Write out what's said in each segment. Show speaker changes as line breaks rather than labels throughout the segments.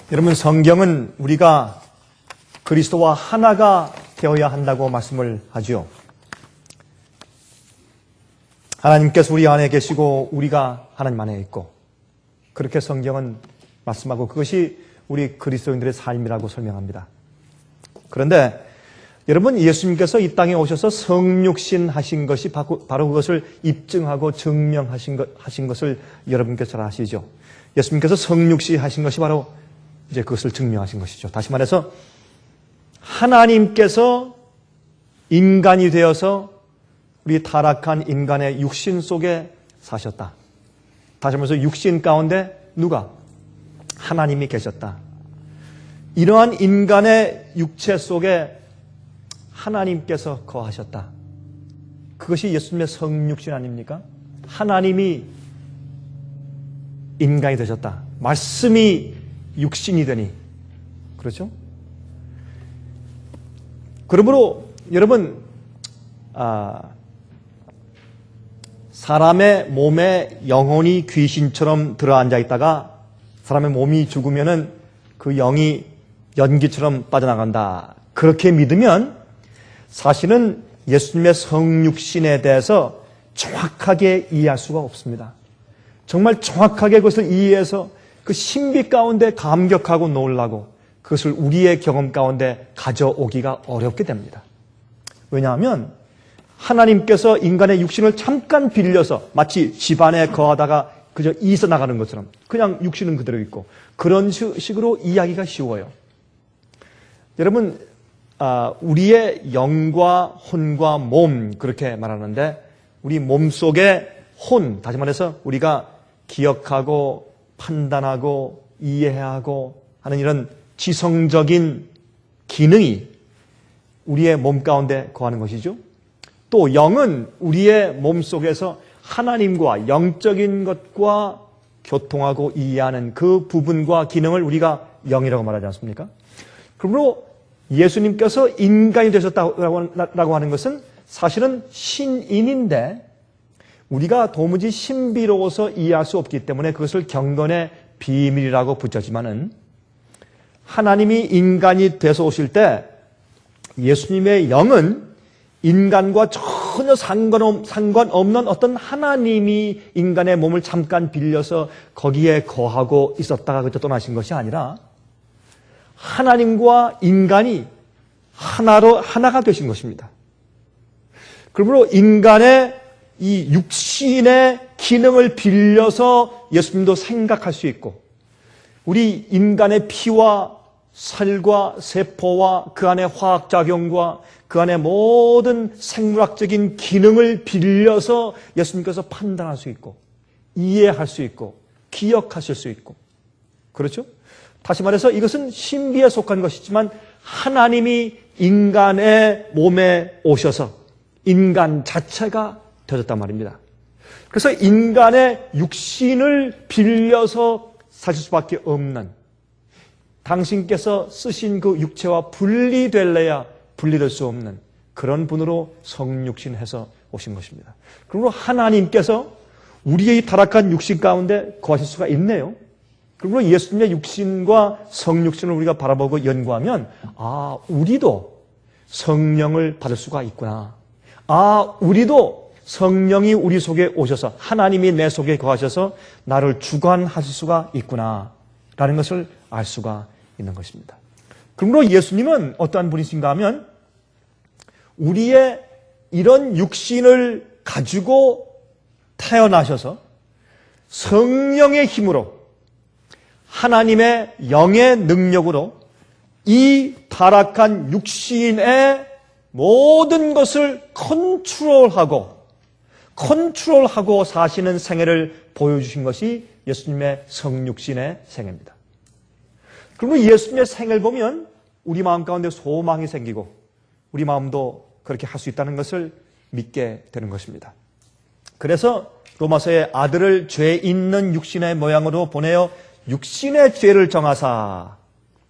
여러분, 성경은 우리가 그리스도와 하나가 되어야 한다고 말씀을 하죠. 하나님께서 우리 안에 계시고 우리가 하나님 안에 있고, 그렇게 성경은 말씀하고 그것이 우리 그리스도인들의 삶이라고 설명합니다. 그런데 여러분, 예수님께서 이 땅에 오셔서 성육신 하신 것이 바로 그것을 입증하고 증명하신 것을 여러분께서 잘 아시죠? 예수님께서 성육신 하신 것이 바로 이제 그것을 증명하신 것이죠. 다시 말해서 하나님께서 인간이 되어서 우리 타락한 인간의 육신 속에 사셨다. 다시 말해서 육신 가운데 누가? 하나님이 계셨다. 이러한 인간의 육체 속에 하나님께서 거하셨다. 그것이 예수님의 성육신 아닙니까? 하나님이 인간이 되셨다. 말씀이 육신이 되니. 그렇죠? 그러므로 여러분, 사람의 몸에 영혼이 귀신처럼 들어앉아 있다가 사람의 몸이 죽으면은 그 영이 연기처럼 빠져나간다. 그렇게 믿으면 사실은 예수님의 성육신에 대해서 정확하게 이해할 수가 없습니다. 정말 정확하게 그것을 이해해서 그 신비 가운데 감격하고 놀라고 그것을 우리의 경험 가운데 가져오기가 어렵게 됩니다. 왜냐하면 하나님께서 인간의 육신을 잠깐 빌려서 마치 집안에 거하다가 그저 이서 나가는 것처럼 그냥 육신은 그대로 있고 그런 식으로 이해하기가 쉬워요. 여러분, 우리의 영과 혼과 몸 그렇게 말하는데 우리 몸 속의 혼, 다시 말해서 우리가 기억하고 판단하고 이해하고 하는 이런 지성적인 기능이 우리의 몸 가운데 거하는 것이죠. 또 영은 우리의 몸 속에서 하나님과 영적인 것과 교통하고 이해하는 그 부분과 기능을 우리가 영이라고 말하지 않습니까? 그러므로 예수님께서 인간이 되셨다고 하는 것은 사실은 신인인데 우리가 도무지 신비로워서 이해할 수 없기 때문에 그것을 경건의 비밀이라고 붙였지만은 하나님이 인간이 돼서 오실 때 예수님의 영은 인간과 전혀 상관없는 어떤 하나님이 인간의 몸을 잠깐 빌려서 거기에 거하고 있었다가 그때 떠나신 것이 아니라 하나님과 인간이 하나가 되신 것입니다. 그러므로 인간의 이 육신의 기능을 빌려서 예수님도 생각할 수 있고 우리 인간의 피와 살과 세포와 그 안의 화학작용과 그 안의 모든 생물학적인 기능을 빌려서 예수님께서 판단할 수 있고 이해할 수 있고 기억하실 수 있고 그렇죠? 다시 말해서 이것은 신비에 속한 것이지만 하나님이 인간의 몸에 오셔서 인간 자체가 되셨단 말입니다. 그래서 인간의 육신을 빌려서 사실 수밖에 없는 당신께서 쓰신 그 육체와 분리될래야 분리될 수 없는 그런 분으로 성육신해서 오신 것입니다. 그러므로 하나님께서 우리의 타락한 육신 가운데 거하실 수가 있네요. 그러므로 예수님의 육신과 성육신을 우리가 바라보고 연구하면 우리도 성령을 받을 수가 있구나. 우리도 성령이 우리 속에 오셔서 하나님이 내 속에 거하셔서 나를 주관하실 수가 있구나 라는 것을 알 수가 있는 것입니다. 그러므로 예수님은 어떠한 분이신가 하면 우리의 이런 육신을 가지고 태어나셔서 성령의 힘으로 하나님의 영의 능력으로 이 타락한 육신의 모든 것을 컨트롤하고 사시는 생애를 보여주신 것이 예수님의 성육신의 생애입니다. 그러면 예수님의 생애를 보면 우리 마음 가운데 소망이 생기고 우리 마음도 그렇게 할 수 있다는 것을 믿게 되는 것입니다. 그래서 로마서의 아들을 죄 있는 육신의 모양으로 보내어 육신의 죄를 정하사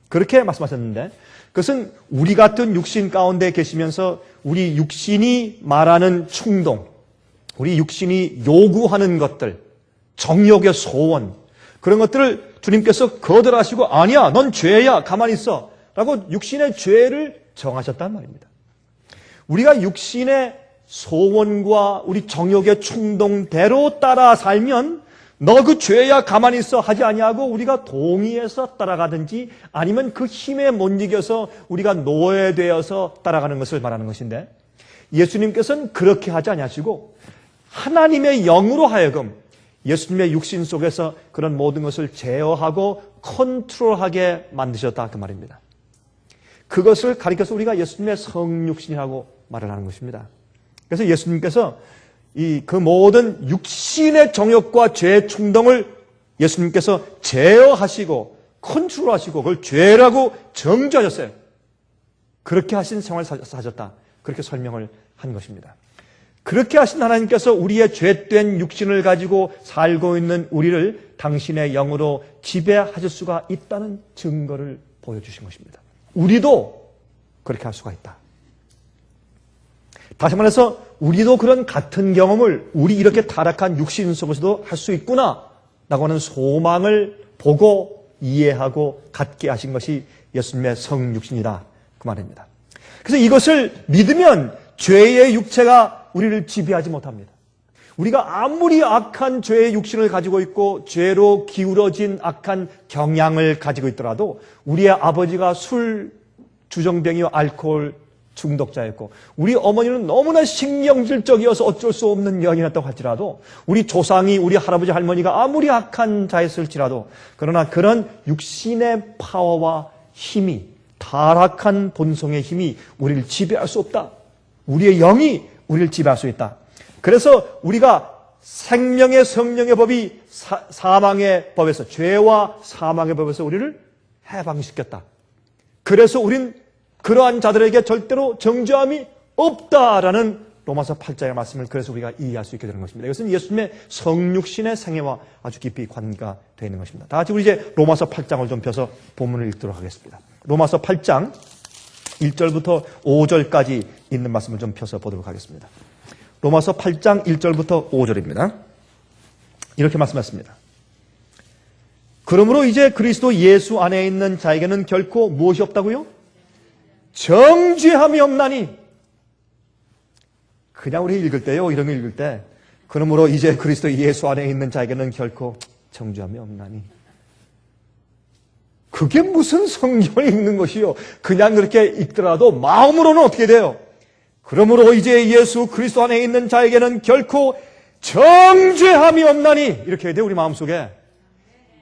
그렇게 말씀하셨는데 그것은 우리 같은 육신 가운데 계시면서 우리 육신이 말하는 충동, 우리 육신이 요구하는 것들, 정욕의 소원, 그런 것들을 주님께서 거절하시고 아니야, 넌 죄야, 가만히 있어 라고 육신의 죄를 정하셨단 말입니다. 우리가 육신의 소원과 우리 정욕의 충동대로 따라 살면 너 그 죄야 가만히 있어 하지 아니하고 우리가 동의해서 따라가든지 아니면 그 힘에 못 이겨서 우리가 노예되어서 따라가는 것을 말하는 것인데, 예수님께서는 그렇게 하지 아니하시고 하나님의 영으로 하여금 예수님의 육신 속에서 그런 모든 것을 제어하고 컨트롤하게 만드셨다 그 말입니다. 그것을 가리켜서 우리가 예수님의 성육신이라고 말을 하는 것입니다. 그래서 예수님께서 그 모든 육신의 정욕과 죄의 충동을 예수님께서 제어하시고 컨트롤하시고 그걸 죄라고 정죄하셨어요. 그렇게 하신 생활을 사셨다. 그렇게 설명을 한 것입니다. 그렇게 하신 하나님께서 우리의 죄된 육신을 가지고 살고 있는 우리를 당신의 영으로 지배하실 수가 있다는 증거를 보여주신 것입니다. 우리도 그렇게 할 수가 있다. 다시 말해서 우리도 그런 같은 경험을 우리 이렇게 타락한 육신 속에서도 할 수 있구나 라고 하는 소망을 보고 이해하고 갖게 하신 것이 예수님의 성육신이다 그 말입니다. 그래서 이것을 믿으면 죄의 육체가 우리를 지배하지 못합니다. 우리가 아무리 악한 죄의 육신을 가지고 있고 죄로 기울어진 악한 경향을 가지고 있더라도 우리의 아버지가 술 주정뱅이와 알코올 중독자였고 우리 어머니는 너무나 신경질적이어서 어쩔 수 없는 여인이었다고 할지라도 우리 조상이 우리 할아버지 할머니가 아무리 악한 자였을지라도 그러나 그런 육신의 파워와 힘이 타락한 본성의 힘이 우리를 지배할 수 없다. 우리의 영이 우리를 지배할 수 있다. 그래서 우리가 생명의 성령의 법이 사망의 법에서 죄와 사망의 법에서 우리를 해방시켰다. 그래서 우린 그러한 자들에게 절대로 정죄함이 없다라는 로마서 8장의 말씀을 그래서 우리가 이해할 수 있게 되는 것입니다. 이것은 예수님의 성육신의 생애와 아주 깊이 관계가 되어 있는 것입니다. 다 같이 우리 이제 로마서 8장을 좀 펴서 본문을 읽도록 하겠습니다. 로마서 8장 1절부터 5절까지 있는 말씀을 좀 펴서 보도록 하겠습니다. 로마서 8장 1절부터 5절입니다. 이렇게 말씀하십니다. 그러므로 이제 그리스도 예수 안에 있는 자에게는 결코 무엇이 없다고요? 정죄함이 없나니. 그냥 우리 읽을 때요, 이런 거 읽을 때 그러므로 이제 그리스도 예수 안에 있는 자에게는 결코 정죄함이 없나니. 그게 무슨 성경을 읽는 것이요. 그냥 그렇게 읽더라도 마음으로는 어떻게 돼요? 그러므로 이제 예수 그리스도 안에 있는 자에게는 결코 정죄함이 없나니. 이렇게 해야 돼요, 우리 마음속에.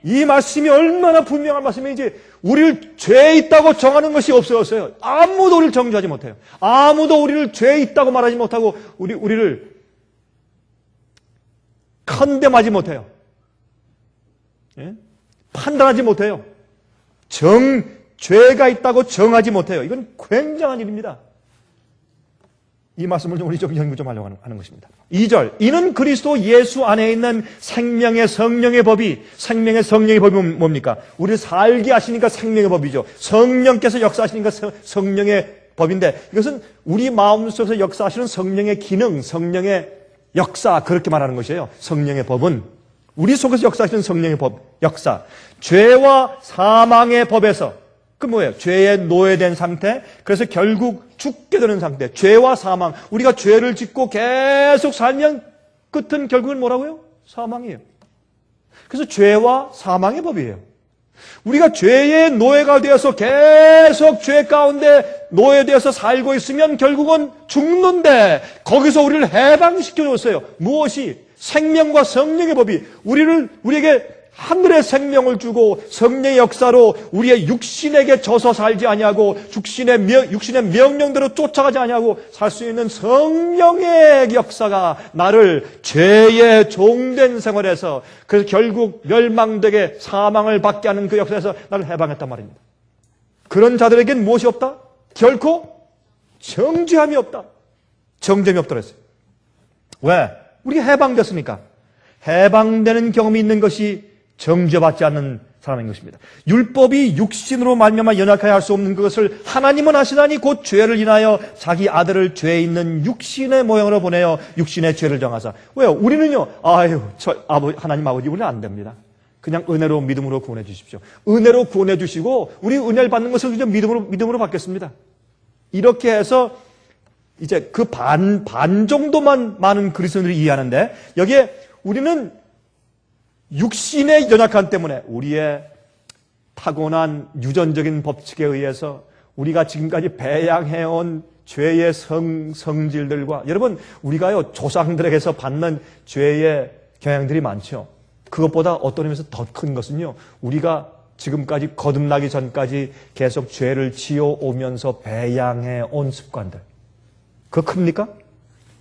이 말씀이 얼마나 분명한 말씀인지. 우리를 죄에 있다고 정하는 것이 없어졌어요. 아무도 우리를 정죄하지 못해요. 아무도 우리를 죄에 있다고 말하지 못하고 우리를 컨뎀하지 못해요. 예? 판단하지 못해요. 죄가 있다고 정하지 못해요. 이건 굉장한 일입니다. 이 말씀을 우리 좀 연구 좀 하려고 하는 것입니다. 2절. 이는 그리스도 예수 안에 있는 생명의 성령의 법이, 생명의 성령의 법이 뭡니까? 우리를 살게 하시니까 생명의 법이죠. 성령께서 역사하시니까 성령의 법인데, 이것은 우리 마음속에서 역사하시는 성령의 기능, 성령의 역사, 그렇게 말하는 것이에요. 성령의 법은 우리 속에서 역사하시는 성령의 법, 역사. 죄와 사망의 법에서, 그 뭐예요? 죄에 노예된 상태. 그래서 결국 죽게 되는 상태. 죄와 사망. 우리가 죄를 짓고 계속 살면 끝은 결국은 뭐라고요? 사망이에요. 그래서 죄와 사망의 법이에요. 우리가 죄의 노예가 되어서 계속 죄 가운데 노예되어서 살고 있으면 결국은 죽는데, 거기서 우리를 해방시켜줬어요. 무엇이? 생명과 성령의 법이 우리에게 하늘의 생명을 주고 성령의 역사로 우리의 육신에게 져서 살지 아니하고 육신의 명령대로 쫓아가지 아니하고 살 수 있는 성령의 역사가 나를 죄의 종된 생활에서, 그래서 결국 멸망되게 사망을 받게 하는 그 역사에서 나를 해방했단 말입니다. 그런 자들에겐 무엇이 없다? 결코 정죄함이 없다. 정죄함이 없다 그랬어요. 왜? 우리가 해방됐으니까. 해방되는 경험이 있는 것이 정죄받지 않는 사람인 것입니다. 율법이 육신으로 말미암아 연약하여 할 수 없는 그것을 하나님은 하시다니 곧 죄를 인하여 자기 아들을 죄에 있는 육신의 모형으로 보내어 육신의 죄를 정하사. 왜요? 우리는요, 하나님 아버지 우리는 안 됩니다. 그냥 은혜로 믿음으로 구원해 주십시오. 은혜로 구원해 주시고 우리 은혜를 받는 것을 그저 믿음으로 받겠습니다. 이렇게 해서 이제 그 반 정도만 많은 그리스도인들이 이해하는데 여기에 우리는 육신의 연약함 때문에 우리의 타고난 유전적인 법칙에 의해서 우리가 지금까지 배양해온 죄의 성질들과 여러분 우리가요 조상들에게서 받는 죄의 경향들이 많죠. 그것보다 어떤 의미에서 더 큰 것은요 우리가 지금까지 거듭나기 전까지 계속 죄를 지어오면서 배양해온 습관들 그거 큽니까?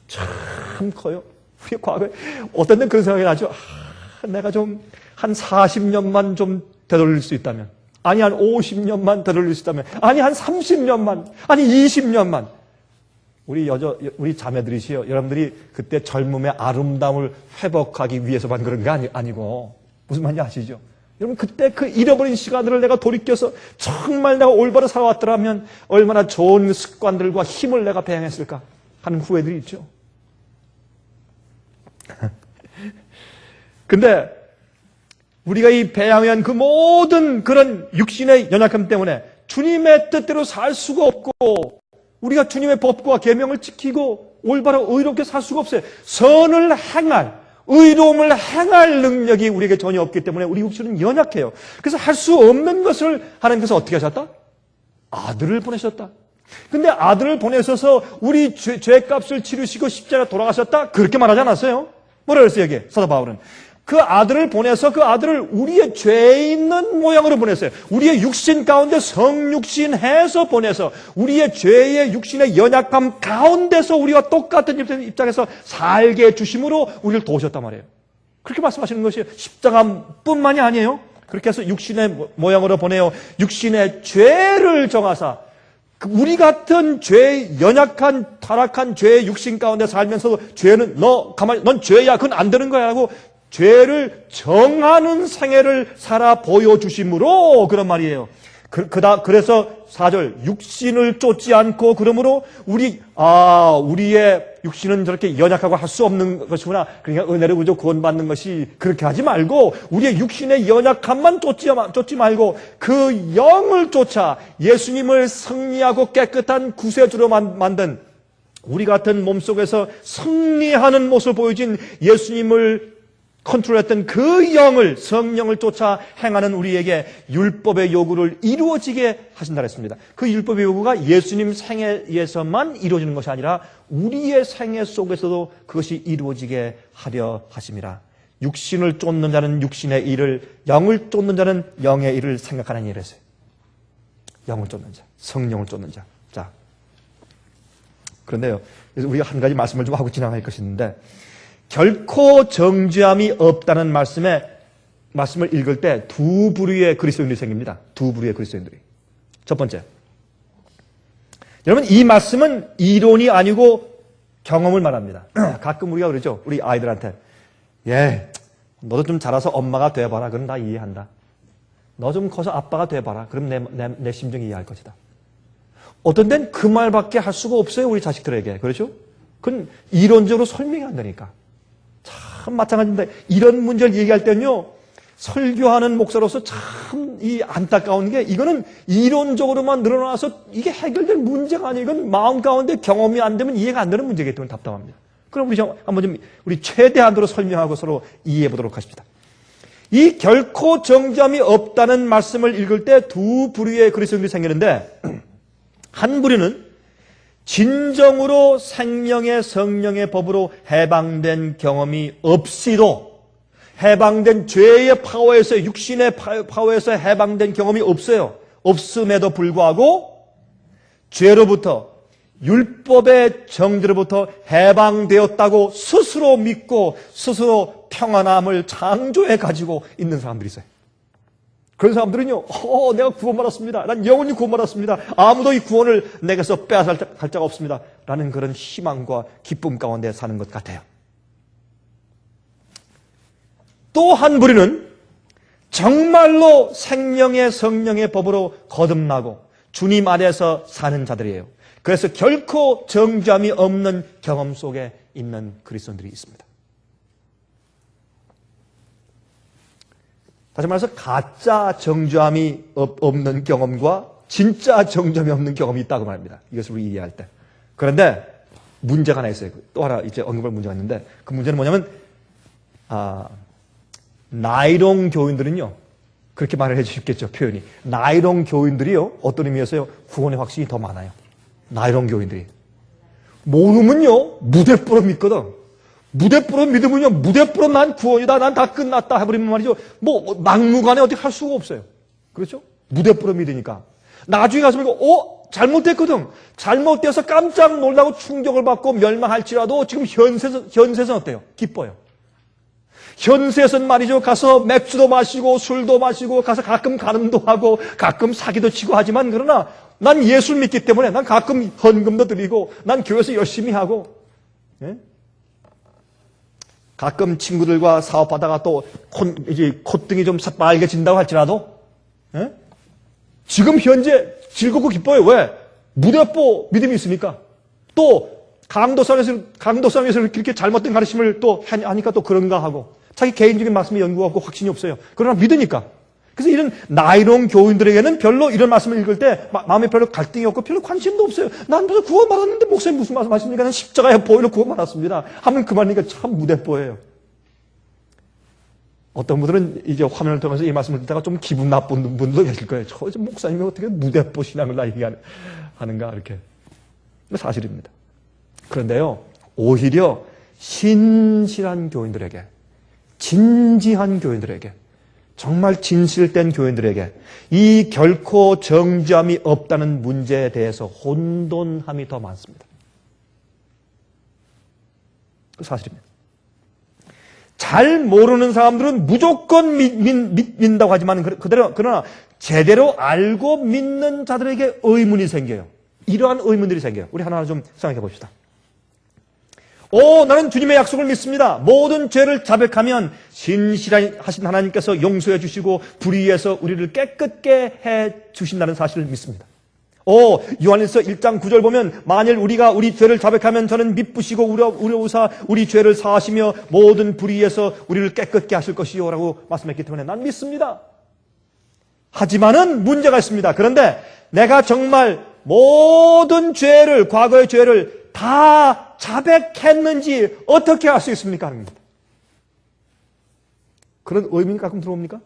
참 커요. 우리 과거에 어떤 때는 그런 생각이 나죠. 내가 좀 한 40년만 좀 되돌릴 수 있다면 아니 한 50년만 되돌릴 수 있다면 아니 한 30년만 아니 20년만 우리 자매들이시요 여러분들이 그때 젊음의 아름다움을 회복하기 위해서만 그런 게 아니고 무슨 말인지 아시죠? 여러분 그때 그 잃어버린 시간들을 내가 돌이켜서 정말 내가 올바로 살아왔더라면 얼마나 좋은 습관들과 힘을 내가 배양했을까 하는 후회들이 있죠. 근데 우리가 이 배양한 그 모든 그런 육신의 연약함 때문에 주님의 뜻대로 살 수가 없고 우리가 주님의 법과 계명을 지키고 올바로 의롭게 살 수가 없어요. 선을 행할, 의로움을 행할 능력이 우리에게 전혀 없기 때문에 우리 육신은 연약해요. 그래서 할 수 없는 것을 하나님께서 어떻게 하셨다? 아들을 보내셨다. 근데 아들을 보내셔서 우리 죄값을 치르시고 십자가에 돌아가셨다? 그렇게 말하지 않았어요? 뭐라 그랬어요, 여기 사도 바울은? 그 아들을 보내서 그 아들을 우리의 죄 있는 모양으로 보냈어요. 우리의 육신 가운데 성육신 해서 보내서 우리의 죄의 육신의 연약함 가운데서 우리와 똑같은 입장에서 살게 해주심으로 우리를 도우셨단 말이에요. 그렇게 말씀하시는 것이 십자가뿐만이 아니에요. 그렇게 해서 육신의 모양으로 보내어 육신의 죄를 정하사 우리 같은 죄, 연약한, 타락한 죄의 육신 가운데 살면서도 죄는 넌 죄야. 그건 안 되는 거야. 라고 죄를 정하는 생애를 살아 보여주심으로 그런 말이에요. 그래서 4절, 육신을 쫓지 않고 그러므로 우리의 육신은 저렇게 연약하고 할 수 없는 것이구나. 그러니까 은혜를 구조 구원받는 것이 그렇게 하지 말고 우리의 육신의 연약함만 쫓지 말고 그 영을 쫓아 예수님을 승리하고 깨끗한 구세주로 만든 우리 같은 몸속에서 승리하는 모습을 보여준 예수님을 컨트롤했던 그 영을 성령을 쫓아 행하는 우리에게 율법의 요구를 이루어지게 하신다 했습니다. 그 율법의 요구가 예수님 생애에서만 이루어지는 것이 아니라 우리의 생애 속에서도 그것이 이루어지게 하려 하심이라. 육신을 쫓는 자는 육신의 일을, 영을 쫓는 자는 영의 일을 생각하는 일을 했어요. 영을 쫓는 자, 성령을 쫓는 자. 자, 그런데요, 우리가 한 가지 말씀을 좀 하고 지나갈 것이 있는데 결코 정죄함이 없다는 말씀을 읽을 때 두 부류의 그리스도인들이 생깁니다. 두 부류의 그리스도인들이. 첫 번째, 여러분 이 말씀은 이론이 아니고 경험을 말합니다. 가끔 우리가 그러죠. 우리 아이들한테 너도 좀 자라서 엄마가 돼봐라. 그럼 나 이해한다. 너 좀 커서 아빠가 돼봐라. 그럼 내 심정 이해할 것이다. 어떤 데는 그 말밖에 할 수가 없어요. 우리 자식들에게. 그렇죠? 그건 이론적으로 설명이 안 되니까. 참 마찬가지인데 이런 문제를 얘기할 때는요 설교하는 목사로서 참 이 안타까운 게 이거는 이론적으로만 늘어나서 이게 해결될 문제가 아니에요. 이건 마음 가운데 경험이 안 되면 이해가 안 되는 문제이기 때문에 답답합니다. 그럼 우리 최대한으로 설명하고 서로 이해해 보도록 하십시다. 이 결코 정죄함이 없다는 말씀을 읽을 때 두 부류의 그리스도인들이 생기는데 한 부류는 진정으로 생명의 성령의 법으로 해방된 경험이 없이도 해방된 죄의 파워에서 육신의 파워에서 해방된 경험이 없어요. 없음에도 불구하고 죄로부터 율법의 정죄로부터 해방되었다고 스스로 믿고 스스로 평안함을 창조해 가지고 있는 사람들이 있어요. 그런 사람들은요, 내가 구원받았습니다. 난 영원히 구원받았습니다. 아무도 이 구원을 내게서 빼앗을 자가 없습니다. 라는 그런 희망과 기쁨 가운데 사는 것 같아요. 또 한 부류는 정말로 생명의 성령의 법으로 거듭나고 주님 안에서 사는 자들이에요. 그래서 결코 정죄함이 없는 경험 속에 있는 그리스도인들이 있습니다. 다시 말해서 가짜 정죄함이 없는 경험과 진짜 정죄함이 없는 경험이 있다고 말합니다. 이것을 우리 이해할 때. 그런데 문제가 하나 있어요. 또 하나 이제 언급할 문제가 있는데 그 문제는 뭐냐면 나이롱 교인들은요. 그렇게 말을 해주셨겠죠. 표현이. 나이롱 교인들이요. 어떤 의미에서요. 구원의 확신이 더 많아요. 나이롱 교인들이. 모르면요. 무대뽀로 믿거든. 무대뽀로 믿으면요. 무대뽀로 난 구원이다. 난 다 끝났다. 해버리면 말이죠. 뭐 막무가내 어떻게 할 수가 없어요. 그렇죠? 무대뽀로 믿으니까. 나중에 가서 보니까 잘못됐거든. 잘못돼서 깜짝 놀라고 충격을 받고 멸망할지라도 지금 현세에서는 어때요? 기뻐요. 현세에서는 말이죠. 가서 맥주도 마시고 술도 마시고 가서 가끔 간음도 하고 가끔 사기도 치고 하지만 그러나 난 예수를 믿기 때문에 난 가끔 헌금도 드리고 난 교회에서 열심히 하고 예? 가끔 친구들과 사업하다가 또 이제 콧등이 좀 빨개진다고 할지라도 예? 지금 현재 즐겁고 기뻐요. 왜? 무대뽀 믿음이 있으니까. 또 강도상에서 그렇게 잘못된 가르침을 또 하니까 또 그런가 하고 자기 개인적인 말씀에 연구가 없고 확신이 없어요. 그러나 믿으니까. 그래서 이런 나이롱 교인들에게는 별로 이런 말씀을 읽을 때 마음에 별로 갈등이 없고 별로 관심도 없어요. 난 무슨 구원 받았는데 목사님 무슨 말씀 하십니까? 난 십자가에 보이로 구원 받았습니다. 하면 그만이니까 참 무대뽀예요. 어떤 분들은 이제 화면을 통해서 이 말씀을 듣다가 좀 기분 나쁜 분도 계실 거예요. 저 목사님이 어떻게 무대뽀 신앙을 나 얘기하는가 이렇게. 사실입니다. 그런데요. 오히려 신실한 교인들에게 진지한 교인들에게 정말 진실된 교인들에게 이 결코 정죄함이 없다는 문제에 대해서 혼돈함이 더 많습니다. 그 사실입니다. 잘 모르는 사람들은 무조건 믿는다고 하지만 그러나 제대로 알고 믿는 자들에게 의문이 생겨요. 이러한 의문들이 생겨요. 우리 하나하나 좀 생각해 봅시다. 나는 주님의 약속을 믿습니다. 모든 죄를 자백하면 신실하신 하나님께서 용서해 주시고 불의에서 우리를 깨끗게 해 주신다는 사실을 믿습니다. 요한일서 1장 9절 보면 만일 우리가 우리 죄를 자백하면 저는 미쁘시고 우려우사 우리 죄를 사하시며 모든 불의에서 우리를 깨끗게 하실 것이요 라고 말씀했기 때문에 난 믿습니다. 하지만은 문제가 있습니다. 그런데 내가 정말 모든 죄를 과거의 죄를 다 자백했는지 어떻게 알 수 있습니까? 하는 겁니다. 그런 의문이 가끔 들어옵니까?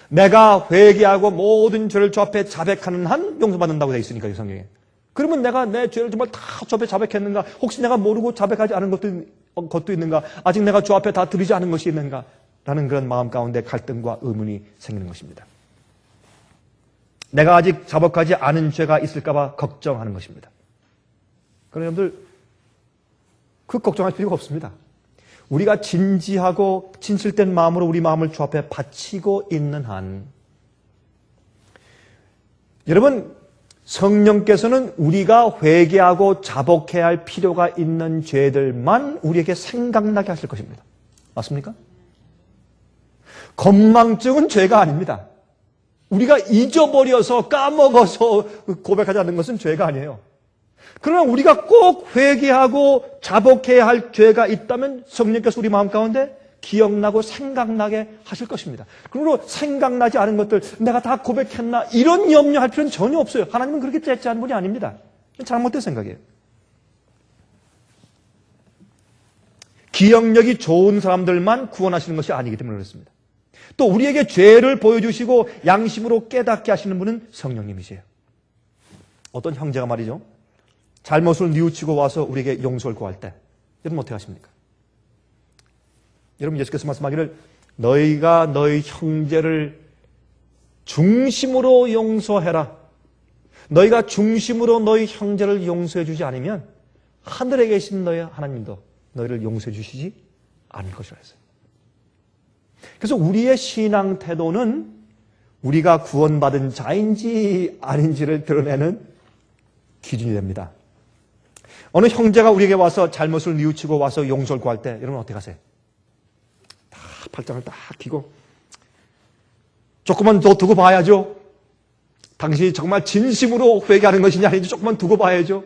내가 회개하고 모든 죄를 주 앞에 자백하는 한 용서받는다고 되어 있으니까 이 성경에. 그러면 내가 내 죄를 정말 다 주 앞에 자백했는가? 혹시 내가 모르고 자백하지 않은 것도 있는가? 아직 내가 주 앞에 다 드리지 않은 것이 있는가? 라는 그런 마음 가운데 갈등과 의문이 생기는 것입니다. 내가 아직 자복하지 않은 죄가 있을까 봐 걱정하는 것입니다. 그런 여러분들 그 걱정할 필요가 없습니다. 우리가 진지하고 진실된 마음으로 우리 마음을 주 앞에 바치고 있는 한 여러분 성령께서는 우리가 회개하고 자복해야 할 필요가 있는 죄들만 우리에게 생각나게 하실 것입니다. 맞습니까? 건망증은 죄가 아닙니다. 우리가 잊어버려서 까먹어서 고백하지 않는 것은 죄가 아니에요. 그러나 우리가 꼭 회개하고 자복해야 할 죄가 있다면 성령께서 우리 마음 가운데 기억나고 생각나게 하실 것입니다. 그러므로 생각나지 않은 것들 내가 다 고백했나 이런 염려할 필요는 전혀 없어요. 하나님은 그렇게 째째한 분이 아닙니다. 잘못된 생각이에요. 기억력이 좋은 사람들만 구원하시는 것이 아니기 때문에 그렇습니다. 또 우리에게 죄를 보여주시고 양심으로 깨닫게 하시는 분은 성령님이세요. 어떤 형제가 말이죠. 잘못을 뉘우치고 와서 우리에게 용서를 구할 때 여러분 어떻게 하십니까? 여러분 예수께서 말씀하기를 너희가 너희 형제를 중심으로 용서해라. 너희가 중심으로 너희 형제를 용서해 주지 않으면 하늘에 계신 너희 하나님도 너희를 용서해 주시지 않을 것이라 했어요. 그래서 우리의 신앙 태도는 우리가 구원받은 자인지 아닌지를 드러내는 기준이 됩니다. 어느 형제가 우리에게 와서 잘못을 뉘우치고 와서 용서를 구할 때 여러분 어떻게 하세요? 다 팔짱을 딱 끼고 조금만 더 두고 봐야죠. 당신이 정말 진심으로 회개하는 것이냐 아닌지 조금만 두고 봐야죠.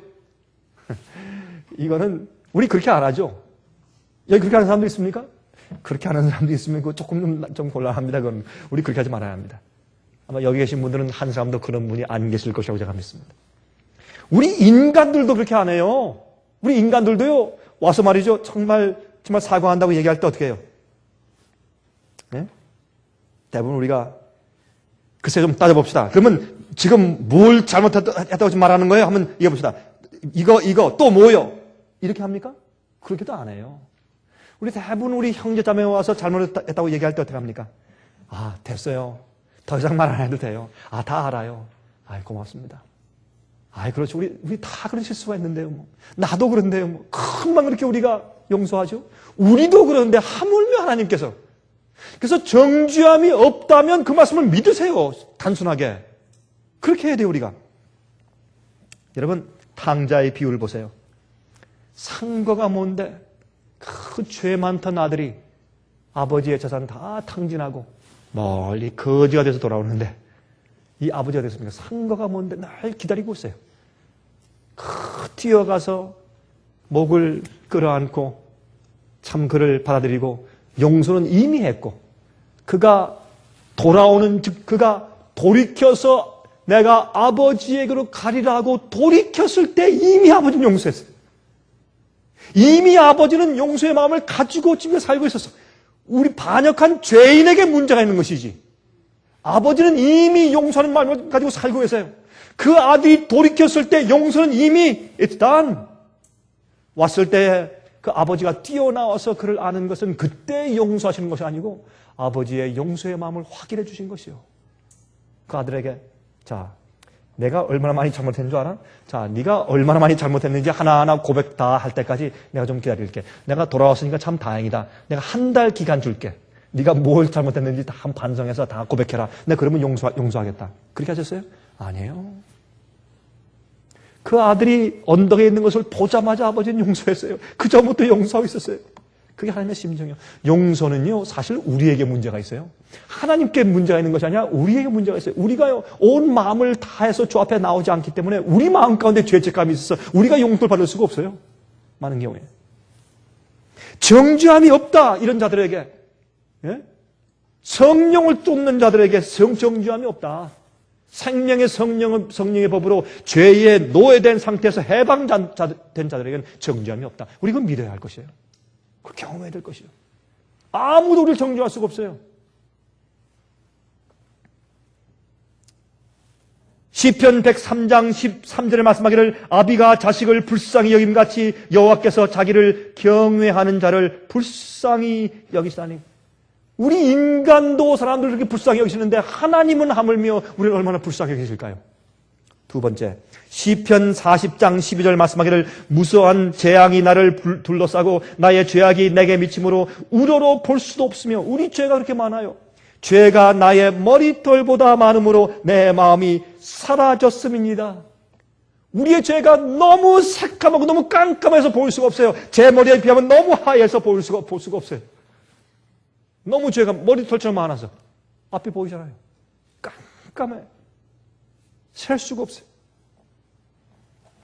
이거는 우리 그렇게 안 하죠. 여기 그렇게 하는 사람도 있습니까? 그렇게 하는 사람도 있으면 그거 조금 좀 곤란합니다. 그건 우리 그렇게 하지 말아야 합니다. 아마 여기 계신 분들은 한 사람도 그런 분이 안 계실 것이라고 제가 믿습니다. 우리 인간들도 그렇게 안 해요. 우리 인간들도요, 와서 말이죠, 정말 사과한다고 얘기할 때 어떻게 해요? 네? 대부분 우리가, 글쎄 좀 따져봅시다. 그러면 지금 뭘 잘못했다고 지금 말하는 거예요? 한번 얘기해봅시다. 이거, 또 뭐요? 이렇게 합니까? 그렇게도 안 해요. 우리 대부분 우리 형제자매 와서 잘못했다고 얘기할 때 어떻게 합니까? 아, 됐어요. 더 이상 말 안 해도 돼요. 아, 다 알아요. 아이, 고맙습니다. 아이, 그렇죠. 우리 다 그런 실수가 있는데요. 뭐. 나도 그런데요. 뭐. 금방 그렇게 우리가 용서하죠. 우리도 그러는데 하물며 하나님께서. 그래서 정죄함이 없다면 그 말씀을 믿으세요. 단순하게. 그렇게 해야 돼요, 우리가. 여러분, 탕자의 비유를 보세요. 상거가 뭔데? 그 죄 많던 아들이 아버지의 재산 다 탕진하고 멀리 거지가 돼서 돌아오는데 이 아버지가 됐습니까? 상거가 뭔데 날 기다리고 있어요. 뛰어가서 목을 끌어안고 참 그를 받아들이고 용서는 이미 했고 그가 돌아오는 즉 그가 돌이켜서 내가 아버지에게로 가리라 하고 돌이켰을 때 이미 아버지는 용서했어요. 이미 아버지는 용서의 마음을 가지고 집에 살고 있었어. 우리 반역한 죄인에게 문제가 있는 것이지. 아버지는 이미 용서하는 마음을 가지고 살고 계세요. 그 아들이 돌이켰을 때 용서는 이미 it's done. 왔을 때 그 아버지가 뛰어나와서 그를 아는 것은 그때 용서하시는 것이 아니고 아버지의 용서의 마음을 확인해 주신 것이요. 그 아들에게 자, 내가 얼마나 많이 잘못했는 줄 알아? 자, 네가 얼마나 많이 잘못했는지 하나하나 고백 다 할 때까지 내가 좀 기다릴게. 내가 돌아왔으니까 참 다행이다. 내가 한 달 기간 줄게. 네가 뭘 잘못했는지 다 반성해서 다 고백해라. 내가 그러면 용서하겠다. 그렇게 하셨어요? 아니에요. 그 아들이 언덕에 있는 것을 보자마자 아버지는 용서했어요. 그 전부터 용서하고 있었어요. 그게 하나님의 심정이에요. 용서는요, 사실 우리에게 문제가 있어요. 하나님께 문제가 있는 것이 아니라 우리에게 문제가 있어요. 우리가요, 온 마음을 다해서 주 앞에 나오지 않기 때문에 우리 마음 가운데 죄책감이 있어서 우리가 용서를 받을 수가 없어요. 많은 경우에. 정죄함이 없다, 이런 자들에게. 예? 성령을 쫓는 자들에게 정죄함이 없다. 생명의 성령의 법으로 죄에 노예된 상태에서 해방된 자들에게는 정죄함이 없다. 우리 그건 믿어야 할 것이에요. 그걸 경험해야 될 것이에요. 아무도 우리를 정죄할 수가 없어요. 시편 103장 13절에 말씀하기를 아비가 자식을 불쌍히 여김같이 여호와께서 자기를 경외하는 자를 불쌍히 여기시다니. 우리 인간도 사람들을 그렇게 불쌍히 여기시는데 하나님은 하물며 우리를 얼마나 불쌍히 여기실까요? 두 번째, 시편 40장 12절 말씀하기를 무수한 재앙이 나를 둘러싸고 나의 죄악이 내게 미침으로 우러러 볼 수도 없으며 우리 죄가 그렇게 많아요. 죄가 나의 머리털보다 많으므로 내 마음이 사라졌음입니다. 우리의 죄가 너무 새까맣고 너무 깜깜해서 보일 수가 없어요. 제 머리에 비하면 너무 하얘서 볼 수가 없어요. 너무 죄가 머리털처럼 많아서 앞이 보이잖아요. 깜깜해. 셀 수가 없어요.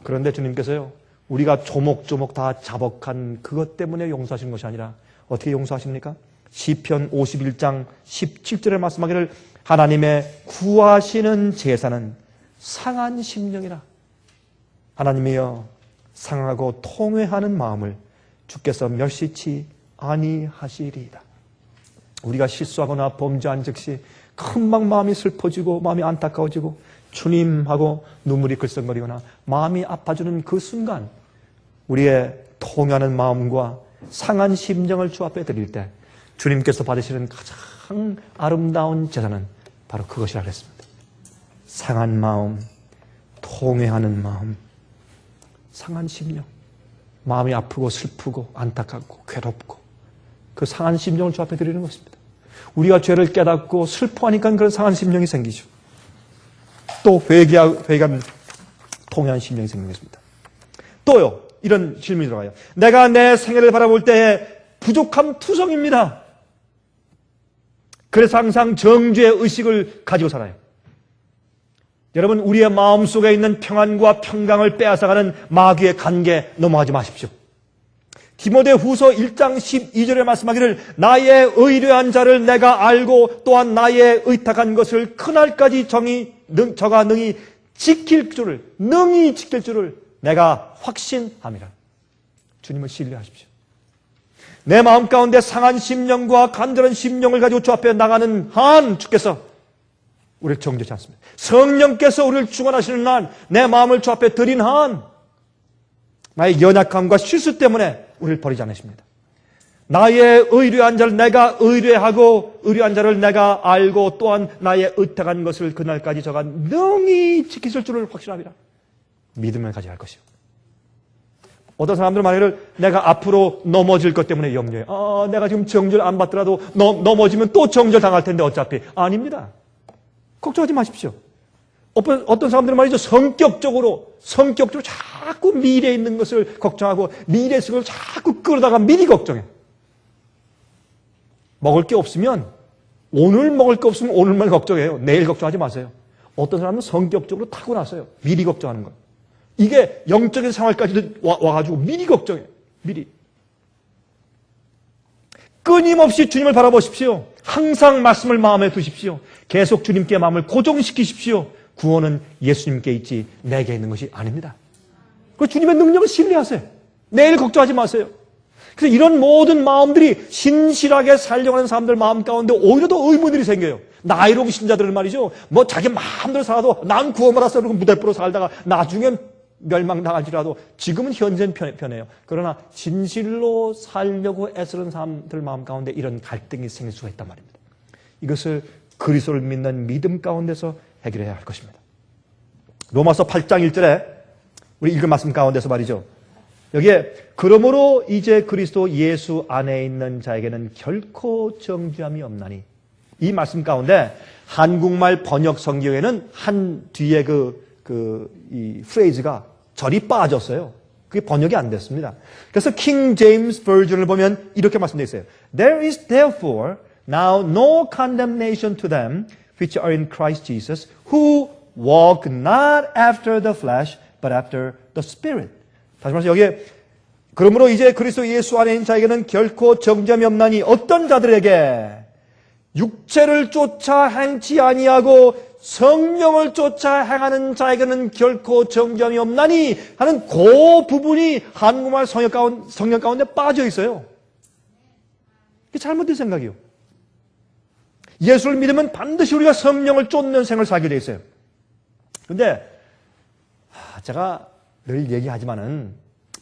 그런데 주님께서요, 우리가 조목조목 다 자복한 그것 때문에 용서하시는 것이 아니라 어떻게 용서하십니까? 시편 51장 17절에 말씀하기를 하나님의 구하시는 제사는 상한 심령이라. 하나님이여 상하고 통회하는 마음을 주께서 멸시치 아니하시리이다. 우리가 실수하거나 범죄한 즉시 금방 마음이 슬퍼지고 마음이 안타까워지고 주님하고 눈물이 글썽거리거나 마음이 아파지는 그 순간 우리의 통하는 마음과 상한 심정을 주 앞에 드릴 때 주님께서 받으시는 가장 아름다운 제사는 바로 그것이라 그랬습니다. 상한 마음, 통회하는 마음, 상한 심령. 마음이 아프고 슬프고 안타깝고 괴롭고 그 상한 심정을 주 앞에 드리는 것입니다. 우리가 죄를 깨닫고 슬퍼하니까 그런 상한 심령이 생기죠. 또 회개하면 통회한 심령이 생기겠습니다. 또요, 이런 질문이 들어가요. 내가 내 생애를 바라볼 때에 부족함 투성입니다. 그래서 항상 정죄의 의식을 가지고 살아요. 여러분, 우리의 마음속에 있는 평안과 평강을 빼앗아가는 마귀의 관계 넘어가지 마십시오. 디모데후서 1장 12절에 말씀하기를 나의 의뢰한 자를 내가 알고 또한 나의 의탁한 것을 그날까지 저가 능히 지킬 줄을 내가 확신함이라. 주님을 신뢰하십시오. 내 마음 가운데 상한 심령과 간절한 심령을 가지고 주 앞에 나가는 한 주께서 우리를 정죄치 않습니다. 성령께서 우리를 주관하시는 한 내 마음을 주 앞에 드린 한 나의 연약함과 실수 때문에 우리를 버리지 않으십니다. 나의 의뢰한 자를 내가 의뢰하고 의뢰한 자를 내가 알고 또한 나의 의탁한 것을 그날까지 저가 능히 지키실 줄을 확신합니다. 믿음을 가져야 할 것이요. 어떤 사람들은 말하기를 내가 앞으로 넘어질 것 때문에 염려해. 내가 지금 정죄를 안 받더라도 넘어지면 또 정죄를 당할 텐데 어차피. 아닙니다. 걱정하지 마십시오. 어떤 사람들은 말이죠. 성격적으로 자꾸 미래에 있는 것을 걱정하고 미래 속을 자꾸 끌어다가 미리 걱정해. 먹을 게 없으면 오늘 먹을 게 없으면 오늘만 걱정해요. 내일 걱정하지 마세요. 어떤 사람은 성격적으로 타고났어요. 미리 걱정하는 것. 이게 영적인 생활까지도 와가지고 미리 걱정해. 미리. 끊임없이 주님을 바라보십시오. 항상 말씀을 마음에 두십시오. 계속 주님께 마음을 고정시키십시오. 구원은 예수님께 있지 내게 있는 것이 아닙니다. 그 주님의 능력을 신뢰하세요. 내일 걱정하지 마세요. 그래서 이런 모든 마음들이 신실하게 살려고 하는 사람들 마음 가운데 오히려 더 의문들이 생겨요. 나이로운 신자들은 말이죠. 뭐 자기 마음대로 살아도 난 구원받았어 그러고 무대포로 살다가 나중엔 멸망당할지라도 지금은 현재는 편해요. 그러나 진실로 살려고 애쓰는 사람들 마음 가운데 이런 갈등이 생길 수가 있단 말입니다. 이것을 그리스도를 믿는 믿음 가운데서 해결해야 할 것입니다. 로마서 8장 1절에 우리 읽은 말씀 가운데서 말이죠. 여기에 그러므로 이제 그리스도 예수 안에 있는 자에게는 결코 정죄함이 없나니 이 말씀 가운데 한국말 번역 성경에는 한 뒤에 이 프레이즈가 절이 빠졌어요. 그게 번역이 안 됐습니다. 그래서 킹 제임스 버전을 보면 이렇게 말씀되어 있어요. There is therefore now no condemnation to them which are in Christ Jesus who walk not after the flesh but after the Spirit. 다시 말해서 여기에 그러므로 이제 그리스도 예수 안에 있는 자에게는 결코 정죄함이 없나니 어떤 자들에게 육체를 쫓아 행치 아니하고 성령을 쫓아 행하는 자에게는 결코 정죄함이 없나니 하는 그 부분이 한국말 성경 가운데 빠져 있어요. 이게 잘못된 생각이에요. 예수를 믿으면 반드시 우리가 성령을 쫓는 생을 살게 돼 있어요. 그런데 제가 늘 얘기하지만은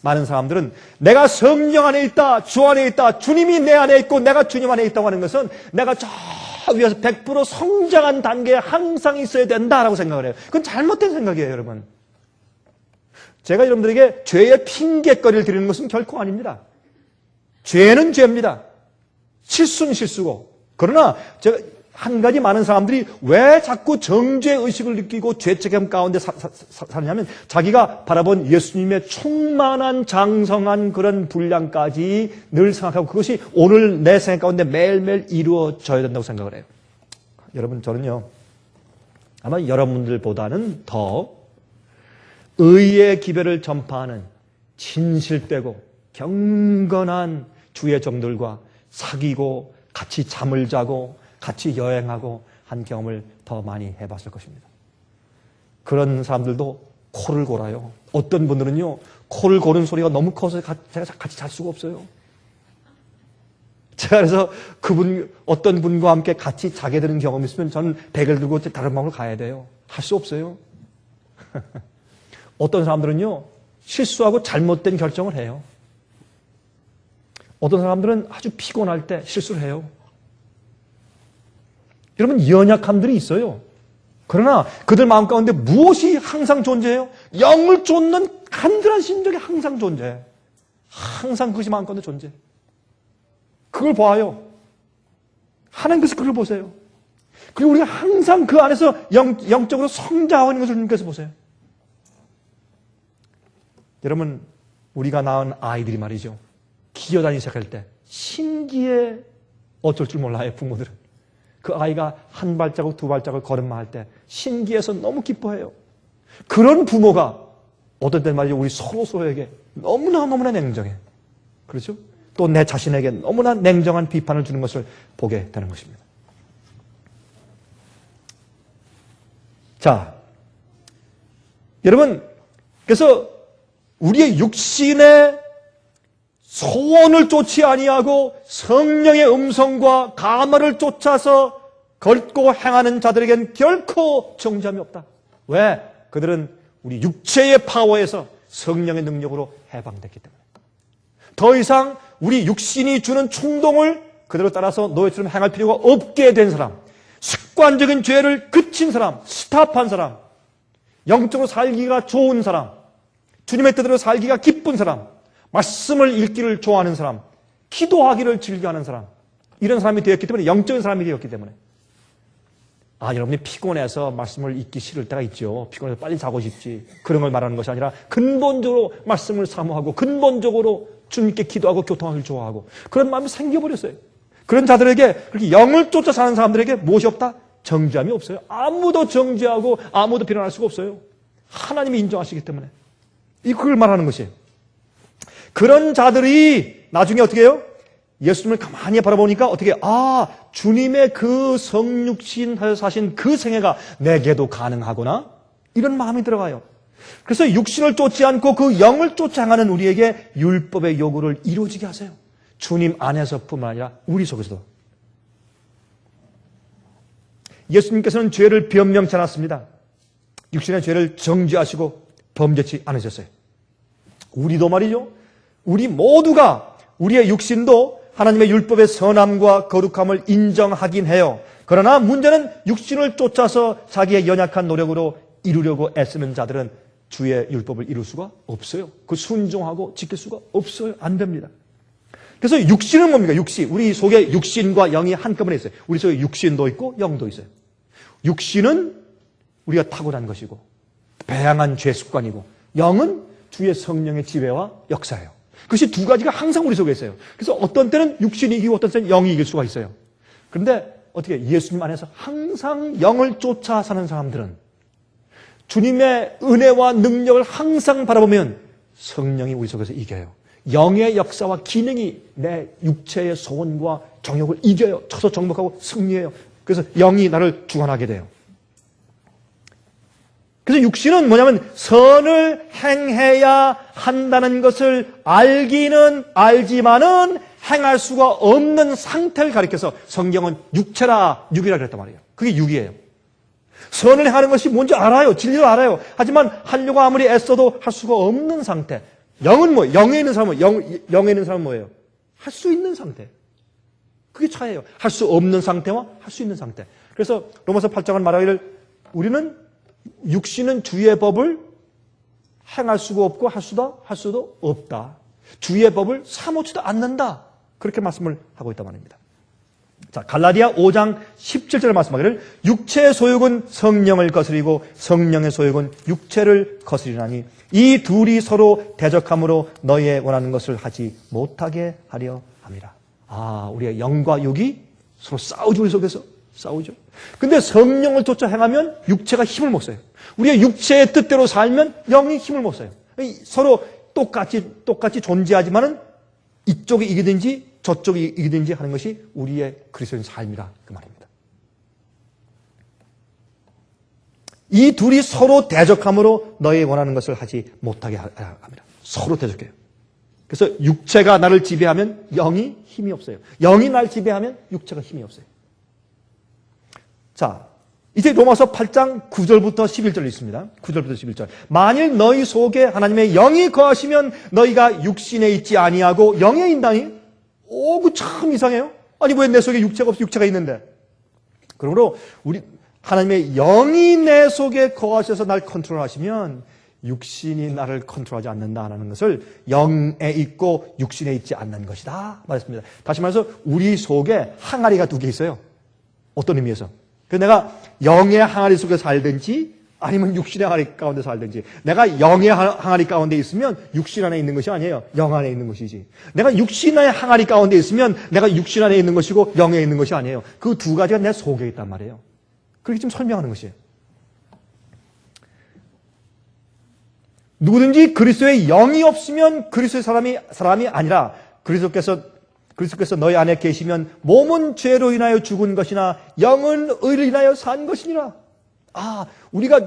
많은 사람들은 내가 성령 안에 있다, 주 안에 있다, 주님이 내 안에 있고 내가 주님 안에 있다고 하는 것은 내가 저 위에서 100% 성장한 단계에 항상 있어야 된다라고 생각을 해요. 그건 잘못된 생각이에요, 여러분. 제가 여러분들에게 죄의 핑계거리를 드리는 것은 결코 아닙니다. 죄는 죄입니다. 실수는 실수고. 그러나 제가 한 가지 많은 사람들이 왜 자꾸 정죄의식을 느끼고 죄책감 가운데 사느냐면 자기가 바라본 예수님의 충만한 장성한 그런 분량까지 늘 생각하고 그것이 오늘 내 생각 가운데 매일매일 이루어져야 된다고 생각을 해요. 여러분 저는요 아마 여러분들보다는 더 의의 기별을 전파하는 진실되고 경건한 주의 종들과 사귀고 같이 잠을 자고 같이 여행하고 한 경험을 더 많이 해봤을 것입니다. 그런 사람들도 코를 골아요. 어떤 분들은요, 코를 고는 소리가 너무 커서 제가 같이 잘 수가 없어요. 제가 그래서 어떤 분과 함께 같이 자게 되는 경험이 있으면 저는 베개를 들고 다른 방으로 가야 돼요. 할 수 없어요. 어떤 사람들은요, 실수하고 잘못된 결정을 해요. 어떤 사람들은 아주 피곤할 때 실수를 해요. 여러분 연약함들이 있어요. 그러나 그들 마음 가운데 무엇이 항상 존재해요? 영을 쫓는 간절한 심정이 항상 존재해. 항상 그것이 마음 가운데 존재해. 그걸 봐요. 하나님께서 그걸 보세요. 그리고 우리가 항상 그 안에서 영적으로 성장하고 있는 것을 주님께서 보세요. 여러분 우리가 낳은 아이들이 말이죠. 기어다니기 시작할 때 신기해 어쩔 줄 몰라요. 부모들은. 그 아이가 한 발자국 두 발자국 걸음마할 때 신기해서 너무 기뻐해요. 그런 부모가 어떤 때는 말이죠. 우리 서로에게 너무나 냉정해. 그렇죠? 또 내 자신에게 너무나 냉정한 비판을 주는 것을 보게 되는 것입니다. 자, 여러분, 그래서 우리의 육신의 소원을 쫓지 아니하고 성령의 음성과 감화를 쫓아서 걷고 행하는 자들에겐 결코 정죄함이 없다. 왜? 그들은 우리 육체의 파워에서 성령의 능력으로 해방됐기 때문에. 더 이상 우리 육신이 주는 충동을 그대로 따라서 너희처럼 행할 필요가 없게 된 사람, 습관적인 죄를 그친 사람, 스탑한 사람, 영적으로 살기가 좋은 사람, 주님의 뜻대로 살기가 기쁜 사람, 말씀을 읽기를 좋아하는 사람, 기도하기를 즐겨하는 사람, 이런 사람이 되었기 때문에, 영적인 사람이 되었기 때문에. 여러분이 피곤해서 말씀을 읽기 싫을 때가 있죠. 피곤해서 빨리 자고 싶지. 그런 걸 말하는 것이 아니라 근본적으로 말씀을 사모하고 근본적으로 주님께 기도하고 교통하기를 좋아하고 그런 마음이 생겨버렸어요. 그런 자들에게, 그렇게 영을 쫓아 사는 사람들에게 무엇이 없다? 정죄함이 없어요. 아무도 정죄하고 아무도 비난할 수가 없어요. 하나님이 인정하시기 때문에. 그걸 말하는 것이에요. 그런 자들이 나중에 어떻게 해요? 예수님을 가만히 바라보니까 어떻게, 주님의 그 성육신하여 사신 그 생애가 내게도 가능하구나? 이런 마음이 들어가요. 그래서 육신을 쫓지 않고 그 영을 쫓아 향하는 우리에게 율법의 요구를 이루어지게 하세요. 주님 안에서뿐만 아니라 우리 속에서도. 예수님께서는 죄를 변명치 않았습니다. 육신의 죄를 정죄하시고 범죄치 않으셨어요. 우리도 말이죠. 우리 모두가 우리의 육신도 하나님의 율법의 선함과 거룩함을 인정하긴 해요. 그러나 문제는 육신을 쫓아서 자기의 연약한 노력으로 이루려고 애쓰는 자들은 주의 율법을 이룰 수가 없어요. 그 순종하고 지킬 수가 없어요. 안 됩니다. 그래서 육신은 뭡니까? 육신. 우리 속에 육신과 영이 한꺼번에 있어요. 우리 속에 육신도 있고 영도 있어요. 육신은 우리가 타고난 것이고 배양한 죄 습관이고, 영은 주의 성령의 지배와 역사예요. 그것이 두 가지가 항상 우리 속에 있어요. 그래서 어떤 때는 육신이 이기고 어떤 때는 영이 이길 수가 있어요. 그런데 어떻게 예수님 안에서 항상 영을 쫓아 사는 사람들은 주님의 은혜와 능력을 항상 바라보면 성령이 우리 속에서 이겨요. 영의 역사와 기능이 내 육체의 소원과 정욕을 이겨요. 쳐서 정복하고 승리해요. 그래서 영이 나를 주관하게 돼요. 그래서 육신은 뭐냐면 선을 행해야 한다는 것을 알기는 알지만은 행할 수가 없는 상태를 가리켜서 성경은 육체라, 육이라 그랬단 말이에요. 그게 육이에요. 선을 행하는 것이 뭔지 알아요. 진리를 알아요. 하지만 하려고 아무리 애써도 할 수가 없는 상태. 영은 뭐예요? 영에 있는 사람은 영에 있는 사람은 뭐예요? 할 수 있는 상태. 그게 차이예요. 할 수 없는 상태와 할 수 있는 상태. 그래서 로마서 8장은 말하기를 우리는 육신은 주의 법을 행할 수가 없고 할 수도 없다. 주의 법을 사모치도 않는다. 그렇게 말씀을 하고 있단 말입니다. 자, 갈라디아 5장 17절에 말씀하기를 육체의 소욕은 성령을 거스리고 성령의 소욕은 육체를 거스리나니 이 둘이 서로 대적함으로 너희의 원하는 것을 하지 못하게 하려 함이라. 우리의 영과 육이 서로 싸우죠. 우리 속에서 싸우죠. 근데 성령을 쫓아 행하면 육체가 힘을 못 써요. 우리의 육체의 뜻대로 살면 영이 힘을 못 써요. 서로 똑같이 존재하지만은 이쪽이 이기든지 저쪽이 이기든지 하는 것이 우리의 그리스도인 삶이라 그 말입니다. 이 둘이 서로 대적함으로 너희 원하는 것을 하지 못하게 합니다. 서로 대적해요. 그래서 육체가 나를 지배하면 영이 힘이 없어요. 영이 나를 지배하면 육체가 힘이 없어요. 자, 이제 로마서 8장 9절부터 11절 있습니다. 9절부터 11절. 만일 너희 속에 하나님의 영이 거하시면 너희가 육신에 있지 아니하고 영에 있나니? 그 참 이상해요. 아니 왜 내 속에 육체가 없어? 육체가 있는데. 그러므로 우리 하나님의 영이 내 속에 거하셔서 날 컨트롤하시면 육신이 나를 컨트롤하지 않는다는 것을 영에 있고 육신에 있지 않는 것이다 말했습니다. 다시 말해서 우리 속에 항아리가 두 개 있어요. 어떤 의미에서? 그래서 내가 영의 항아리 속에 살든지 아니면 육신의 항아리 가운데 살든지, 내가 영의 항아리 가운데 있으면 육신 안에 있는 것이 아니에요. 영 안에 있는 것이지. 내가 육신의 항아리 가운데 있으면 내가 육신 안에 있는 것이고 영에 있는 것이 아니에요. 그 두 가지가 내 속에 있단 말이에요. 그렇게 좀 설명하는 것이에요. 누구든지 그리스도의 영이 없으면 그리스도의 사람이 아니라 그리스도께서 너희 안에 계시면 몸은 죄로 인하여 죽은 것이나 영은 의로 인하여 산 것이니라. 우리가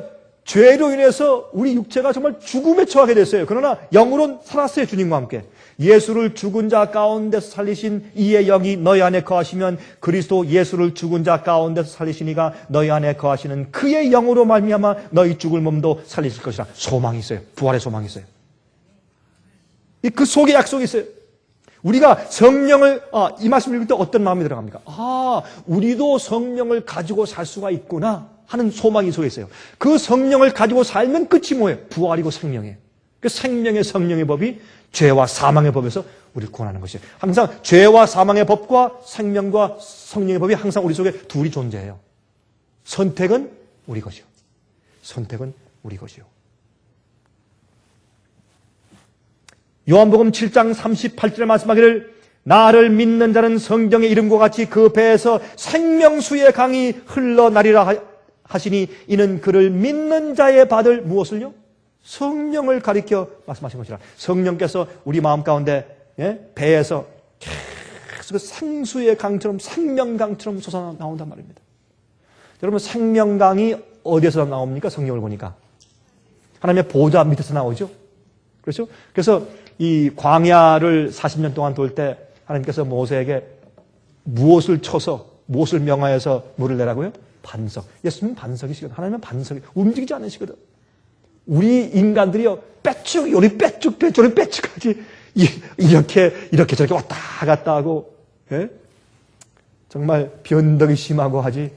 죄로 인해서 우리 육체가 정말 죽음에 처하게 됐어요. 그러나 영으로는 살았어요. 주님과 함께. 예수를 죽은 자 가운데서 살리신 이의 영이 너희 안에 거하시면 그리스도 예수를 죽은 자 가운데서 살리신 이가 너희 안에 거하시는 그의 영으로 말미암아 너희 죽을 몸도 살리실 것이라. 소망이 있어요. 부활의 소망이 있어요. 그 속에 약속이 있어요. 우리가 성령을 이 말씀을 읽을 때 어떤 마음이 들어갑니까? 우리도 성령을 가지고 살 수가 있구나 하는 소망이 속에 있어요. 그 성령을 가지고 살면 끝이 뭐예요? 부활이고 생명이에요. 그 생명의 성령의 법이 죄와 사망의 법에서 우리를 구원하는 것이에요. 항상 죄와 사망의 법과 생명과 성령의 법이 항상 우리 속에 둘이 존재해요. 선택은 우리 것이요. 선택은 우리 것이요. 요한복음 7장 38절에 말씀하기를 나를 믿는 자는 성경의 이름과 같이 그 배에서 생명수의 강이 흘러나리라 하시니 이는 그를 믿는 자의 받을 무엇을요? 성령을 가리켜 말씀하신 것이라. 성령께서 우리 마음 가운데 배에서 계속 생수의 강처럼 생명강처럼 솟아나온단 말입니다. 여러분 생명강이 어디에서 나옵니까? 성령을 보니까 하나님의 보좌 밑에서 나오죠. 그렇죠? 그래서 이 광야를 40년 동안 돌 때 하나님께서 모세에게 무엇을 쳐서 무엇을 명하여서 물을 내라고요? 반석. 예수님은 반석이시거든. 하나님은 반석이 움직이지 않으시거든. 우리 인간들이요 요리 빼쭉하지 이렇게 저렇게 왔다 갔다 하고 정말 변덕이 심하고 하지.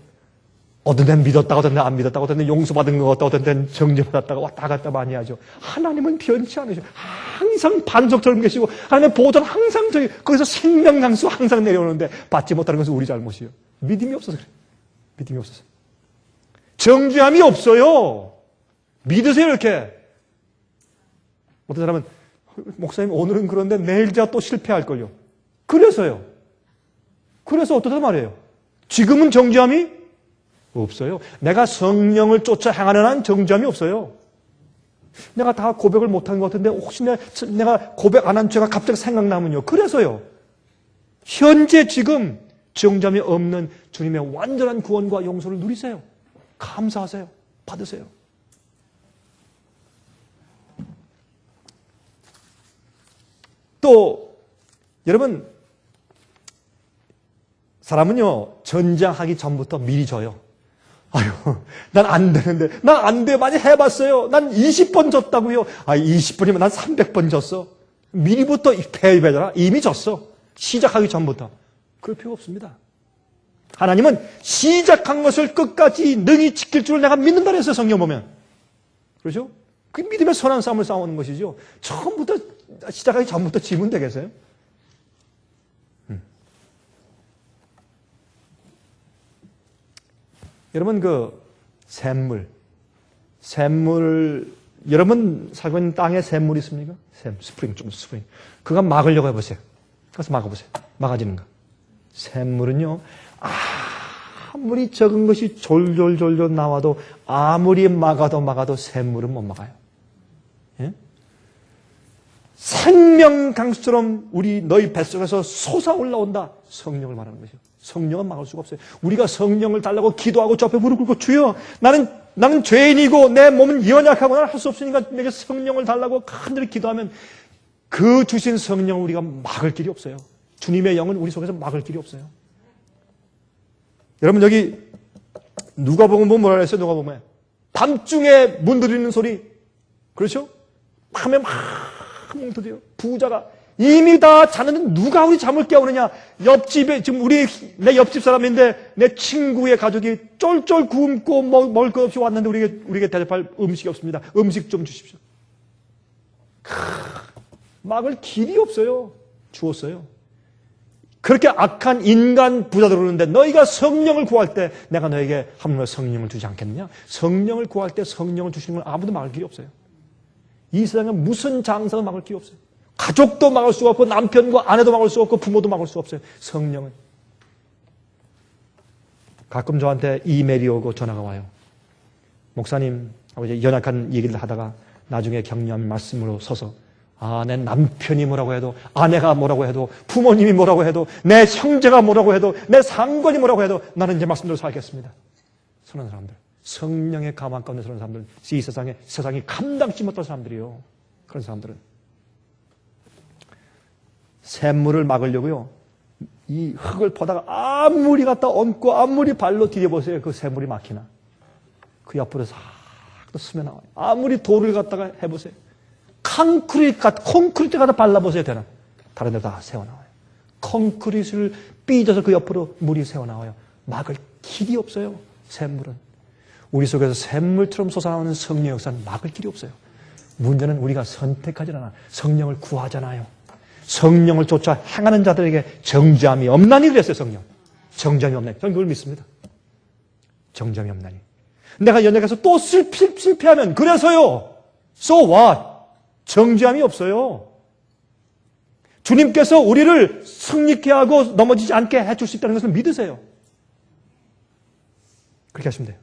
어떤 데는 믿었다가 어떤 데는 안 믿었다가 어떤 데는 용서받은 것 같다 어떤 데는 정죄받았다가 왔다 갔다 많이 하죠. 하나님은 변치 않으셔. 항상 반석처럼 계시고 하나님의 보호자는 항상 거기서 생명강수 항상 내려오는데 받지 못하는 것은 우리 잘못이에요. 믿음이 없어서 그래요. 믿음이 없어서. 정죄함이 없어요. 믿으세요 이렇게. 어떤 사람은 목사님 오늘은 그런데 내일 제가 또 실패할걸요. 그래서요. 그래서 어떠단 말이에요. 지금은 정죄함이 없어요. 내가 성령을 쫓아 행하는 한 정죄함이 없어요. 내가 다 고백을 못한 것 같은데 혹시 내가 고백 안 한 죄가 갑자기 생각나면요. 그래서요. 현재 지금 정죄함이 없는 주님의 완전한 구원과 용서를 누리세요. 감사하세요. 받으세요. 또 여러분 사람은요 전쟁하기 전부터 미리 져요. 난 안 되는데, 난 안 돼. 많이 해봤어요. 난 20번 졌다고요. 20번이면 난 300번 졌어. 미리부터 패배잖아. 이미 졌어. 시작하기 전부터. 그럴 필요 없습니다. 하나님은 시작한 것을 끝까지 능히 지킬 줄 내가 믿는다 그랬어요. 성경 보면. 그렇죠? 그 믿음의 선한 싸움을 싸우는 것이죠. 처음부터, 시작하기 전부터 지면 되겠어요? 여러분 샘물 여러분 살고 있는 땅에 샘물 있습니까? 스프링. 그거 막으려고 해보세요. 가서 막아보세요. 막아지는가? 샘물은요 아무리 적은 것이 졸졸 나와도 아무리 막아도 샘물은 못 막아요. 예? 생명강수처럼 너희 뱃속에서 솟아올라온다. 성령을 말하는 것이요. 성령은 막을 수가 없어요. 우리가 성령을 달라고 기도하고 저 앞에 무릎 꿇고 주여 나는 죄인이고 내 몸은 연약하고 나는 할 수 없으니까 내게 성령을 달라고 간절히 기도하면 그 주신 성령을 우리가 막을 길이 없어요. 주님의 영은 우리 속에서 막을 길이 없어요. 여러분 여기 누가복음 보면 뭐라 그랬어요? 누가복음에 밤중에 문 들리는 소리 그렇죠? 밤에 막 뭉터져요. 부자가 이미 다 자는데 누가 우리 잠을 깨우느냐? 옆집에 지금 내 옆집 사람인데 내 친구의 가족이 쫄쫄 굶고 먹을 것 없이 왔는데 우리에게 대접할 음식이 없습니다. 음식 좀 주십시오. 막을 길이 없어요. 주었어요. 그렇게 악한 인간 부자들 오는데 너희가 성령을 구할 때 내가 너에게 하물며 성령을 주지 않겠느냐? 성령을 구할 때 성령을 주시는 건 아무도 막을 길이 없어요. 이 세상에 무슨 장사도 막을 길이 없어요. 가족도 막을 수가 없고 남편과 아내도 막을 수 없고 부모도 막을 수 없어요. 성령은. 가끔 저한테 이메일이 오고 전화가 와요. 목사님, 연약한 얘기를 하다가 나중에 격려하는 말씀으로 서서 내 남편이 뭐라고 해도, 아내가 뭐라고 해도, 부모님이 뭐라고 해도, 내 형제가 뭐라고 해도, 내 상관이 뭐라고 해도 나는 이제 말씀대로 살겠습니다. 그런 사람들, 성령의 감화 가운데 서는 사람들, 이 세상이 감당치 못할 사람들이요. 그런 사람들은 샘물을 막으려고요, 이 흙을 퍼다가 아무리 갖다 얹고 아무리 발로 디뎌보세요. 그 샘물이 막히나? 그 옆으로 싹 또 스며 나와요. 아무리 돌을 갖다가 해보세요. 콘크리트 갖다 발라보세요. 되나? 다른 데 다 새어나와요. 콘크리트를 삐져서 그 옆으로 물이 새어나와요. 막을 길이 없어요. 샘물은. 우리 속에서 샘물처럼 솟아나오는 성령의 역사는 막을 길이 없어요. 문제는 우리가 선택하지 않아. 성령을 구하잖아요. 성령을 쫓아 행하는 자들에게 정죄함이 없나니 그랬어요. 성령. 정죄함이 없나니. 저는 그걸 믿습니다. 정죄함이 없나니. 내가 연약해서 또 실패하면 그래서요. So what? 정죄함이 없어요. 주님께서 우리를 승리케 하고 넘어지지 않게 해줄 수 있다는 것을 믿으세요. 그렇게 하시면 돼요.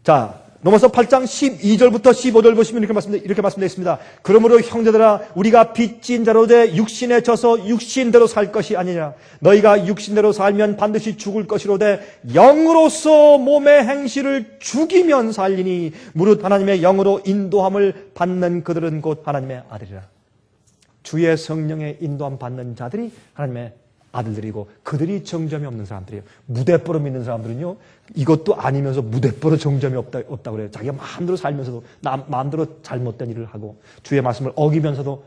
자, 로마서 8장 12절부터 15절 보시면 이렇게 말씀되어 있습니다. 그러므로 형제들아, 우리가 빚진 자로 돼 육신에 져서 육신대로 살 것이 아니냐. 너희가 육신대로 살면 반드시 죽을 것이로되 영으로서 몸의 행실을 죽이면 살리니 무릇 하나님의 영으로 인도함을 받는 그들은 곧 하나님의 아들이라. 주의 성령의 인도함 받는 자들이 하나님의 아들들이고 그들이 정점이 없는 사람들이에요. 무대뽀로 믿는 사람들은요, 이것도 아니면서 무대뽀로 정점이 없다고 그래요. 자기가 마음대로 살면서도 마음대로 잘못된 일을 하고 주의 말씀을 어기면서도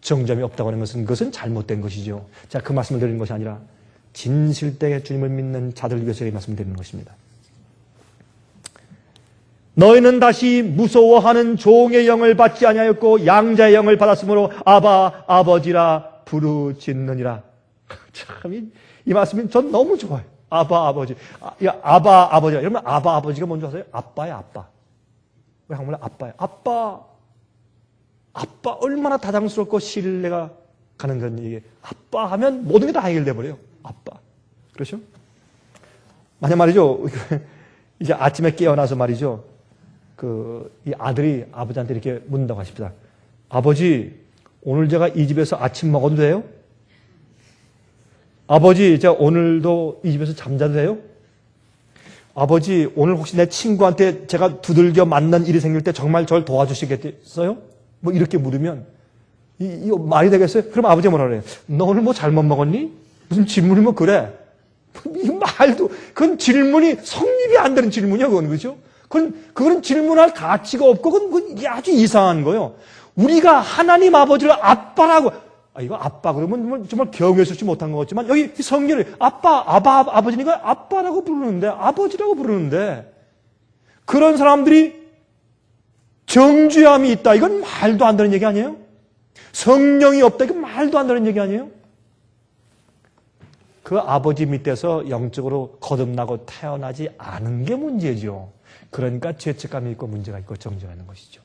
정점이 없다고 하는 것은 그것은 잘못된 것이죠. 자, 그 말씀을 드리는 것이 아니라 진실되게 주님을 믿는 자들을 위해서 이 말씀을 드리는 것입니다. 너희는 다시 무서워하는 종의 영을 받지 아니하였고 양자의 영을 받았으므로 아바 아버지라 부르짖느니라. 참, 이 말씀이 전 너무 좋아요. 아바 아버지. 아바 아버지. 여러분, 아바 아버지가 뭔지 아세요? 아빠야, 아빠. 왜 한국말로 아빠야? 아빠 얼마나 다장스럽고 신뢰가 가는 건 이게. 아빠 하면 모든 게 다 해결돼 버려요. 아빠. 그렇죠? 만약 말이죠. 이제 아침에 깨어나서 말이죠. 이 아들이 아버지한테 이렇게 묻는다고 하십시다. 아버지, 오늘 제가 이 집에서 아침 먹어도 돼요? 아버지, 제가 오늘도 이 집에서 잠자도 돼요? 아버지, 오늘 혹시 내 친구한테 제가 두들겨 맞는 일이 생길 때 정말 저를 도와주시겠어요? 뭐 이렇게 물으면 이거 말이 되겠어요? 그럼 아버지가 뭐라 그래요? 너 오늘 뭐 잘못 먹었니? 무슨 질문이 뭐 그래? 이 말도, 그건 질문이 성립이 안 되는 질문이야, 그건, 그죠? 그건 질문할 가치가 없고, 그건 아주 이상한 거예요. 우리가 하나님 아버지를 아빠라고, 이거 아빠 그러면 정말 경외스럽지 못한 것 같지만, 여기 성경을 아버지니까 아빠라고 부르는데, 아버지라고 부르는데, 그런 사람들이 정죄함이 있다. 이건 말도 안 되는 얘기 아니에요? 성령이 없다. 이건 말도 안 되는 얘기 아니에요? 그 아버지 밑에서 영적으로 거듭나고 태어나지 않은 게 문제죠. 그러니까 죄책감이 있고 문제가 있고 정죄가 있는 것이죠.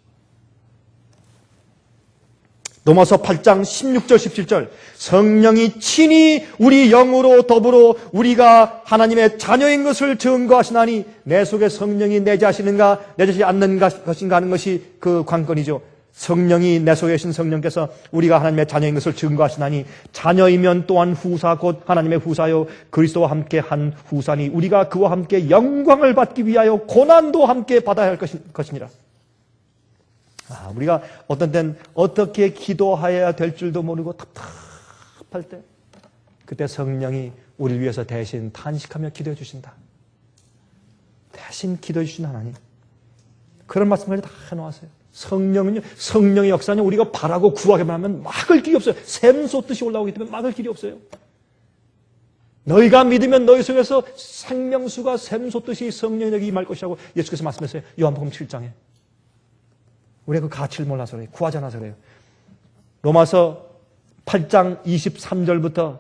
로마서 8장 16절 17절 성령이 친히 우리 영으로 더불어 우리가 하나님의 자녀인 것을 증거하시나니 내 속에 성령이 내재하시는가 내재하지 않는 것인가 하는 것이 그 관건이죠. 성령이 내 속에 계신 성령께서 우리가 하나님의 자녀인 것을 증거하시나니 자녀이면 또한 후사 곧 하나님의 후사요 그리스도와 함께 한 후사니 우리가 그와 함께 영광을 받기 위하여 고난도 함께 받아야 할 것이니라. 우리가 어떤 때는 어떻게 기도해야 될 줄도 모르고 답답할 때 그때 성령이 우리를 위해서 대신 탄식하며 기도해 주신다. 대신 기도해 주신 하나님. 그런 말씀까지 다 해놓았어요. 성령은요, 성령의 역사는 우리가 바라고 구하기만 하면 막을 길이 없어요. 샘 솟듯이 올라오기 때문에 막을 길이 없어요. 너희가 믿으면 너희 속에서 생명수가 샘 솟듯이 성령이 너에게 임할 것이라고 예수께서 말씀하셨어요. 요한복음 7장에. 우리가 그 가치를 몰라서 그래요. 구하지 않아서 그래요. 로마서 8장 23절부터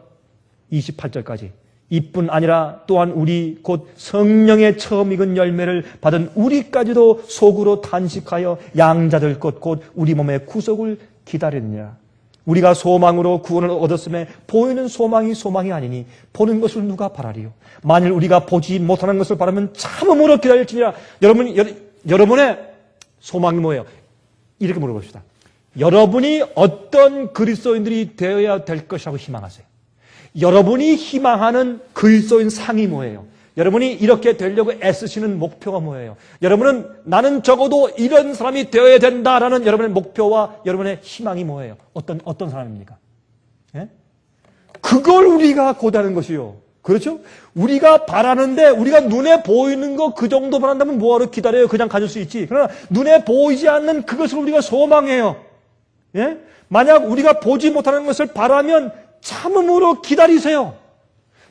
28절까지 이뿐 아니라 또한 우리 곧 성령의 처음 익은 열매를 받은 우리까지도 속으로 탄식하여 양자될 것 곧 우리 몸의 구속을 기다리느니라. 우리가 소망으로 구원을 얻었음에 보이는 소망이 소망이 아니니 보는 것을 누가 바라리요. 만일 우리가 보지 못하는 것을 바라면 참음으로 기다릴지니라. 여러분의 소망이 뭐예요? 이렇게 물어봅시다. 여러분이 어떤 그리스도인들이 되어야 될 것이라고 희망하세요? 여러분이 희망하는 그리스도인 상이 뭐예요? 여러분이 이렇게 되려고 애쓰시는 목표가 뭐예요? 여러분은 나는 적어도 이런 사람이 되어야 된다라는 여러분의 목표와 여러분의 희망이 뭐예요? 어떤 사람입니까? 예? 그걸 우리가 고대하는 것이요. 그렇죠? 우리가 바라는데 우리가 눈에 보이는 거 그 정도 바란다면 뭐하러 기다려요? 그냥 가질 수 있지. 그러나 눈에 보이지 않는 그것을 우리가 소망해요. 예? 만약 우리가 보지 못하는 것을 바라면 참음으로 기다리세요.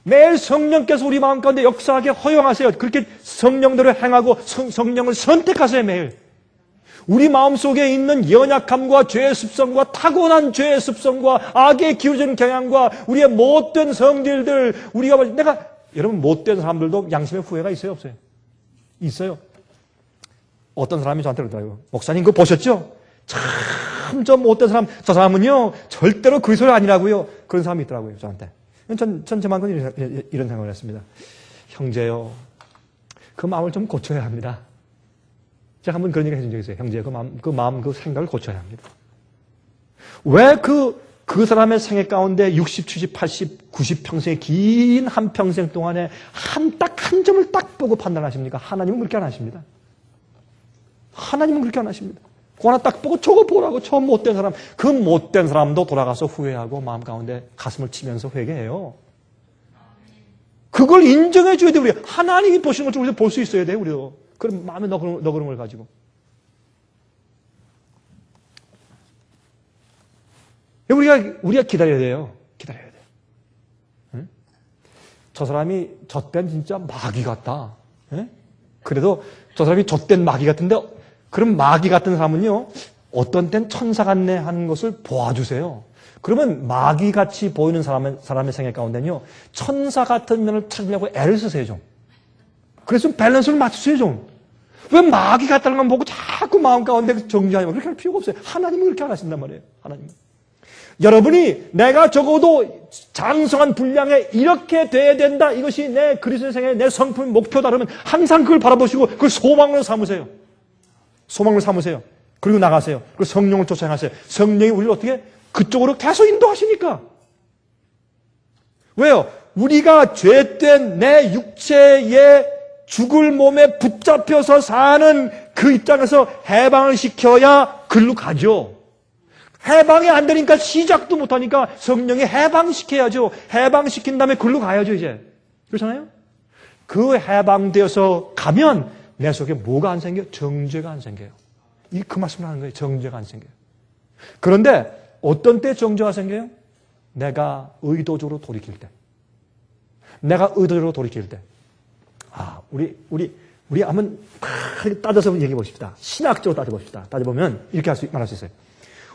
매일 성령께서 우리 마음 가운데 역사하게 허용하세요. 그렇게 성령대로 행하고 성령을 선택하세요. 매일. 우리 마음속에 있는 연약함과 죄의 습성과 타고난 죄의 습성과 악에 기울어지는 경향과 우리의 못된 성질들, 여러분 못된 사람들도 양심의 후회가 있어요? 없어요? 있어요. 어떤 사람이 저한테 그러더라고요. 목사님 그거 보셨죠? 참 저 못된 사람, 저 사람은요 절대로 그리스도 아니라고요. 그런 사람이 있더라고요. 저한테. 전 저만큼 이런 생각을 했습니다. 형제요, 그 마음을 좀 고쳐야 합니다. 제가 한번 그런 얘기 해준 적이 있어요. 형제, 그 마음, 그 생각을 고쳐야 합니다. 왜 그 사람의 생애 가운데 60, 70, 80, 90 평생의 긴 한 평생 동안에 딱 한 점을 딱 보고 판단하십니까? 하나님은 그렇게 안 하십니다. 하나님은 그렇게 안 하십니다. 그거 하나 딱 보고 저거 보라고, 저 못된 사람. 그 못된 사람도 돌아가서 후회하고 마음 가운데 가슴을 치면서 회개해요. 그걸 인정해 줘야 돼요. 우리 하나님이 보시는 것을 우리도 볼 수 있어야 돼요. 우리도. 그럼 마음에 너그름을 가지고. 우리가 기다려야 돼요. 기다려야 돼요. 응? 저 사람이 젖된 진짜 마귀 같다. 응? 그래도 저 사람이 젖된 마귀 같은데, 그럼 마귀 같은 사람은요, 어떤 땐 천사 같네 하는 것을 보아주세요. 그러면 마귀같이 보이는 사람의 생애 가운데는요, 천사 같은 면을 찾으려고 애를 쓰세요, 좀. 그래서 좀 밸런스를 맞추세요, 좀. 왜 마귀 같다는 걸 보고 자꾸 마음 가운데 정죄하냐고. 그렇게 할 필요가 없어요. 하나님은 그렇게 안 하신단 말이에요. 하나님은. 여러분이 내가 적어도 장성한 분량에 이렇게 돼야 된다. 이것이 내 그리스도의 생애, 내 성품의 목표다. 그러면 항상 그걸 바라보시고 그걸 소망으로 삼으세요. 소망을 삼으세요. 그리고 나가세요. 그리고 성령을 쫓아가세요. 성령이 우리를 어떻게 그쪽으로 계속 인도하시니까. 왜요? 우리가 죄된 내 육체의 죽을 몸에 붙잡혀서 사는 그 입장에서 해방을 시켜야 글로 가죠. 해방이 안 되니까 시작도 못하니까 성령이 해방시켜야죠. 해방시킨 다음에 글로 가야죠, 이제. 그렇잖아요? 그 해방되어서 가면 내 속에 뭐가 안 생겨요? 정죄가 안 생겨요. 그 말씀을 하는 거예요. 정죄가 안 생겨요. 그런데 어떤 때 정죄가 생겨요? 내가 의도적으로 돌이킬 때. 내가 의도적으로 돌이킬 때. 우리 한번 따져서 얘기해 봅시다. 신학적으로 따져봅시다. 따져보면 이렇게 말할 수 있어요.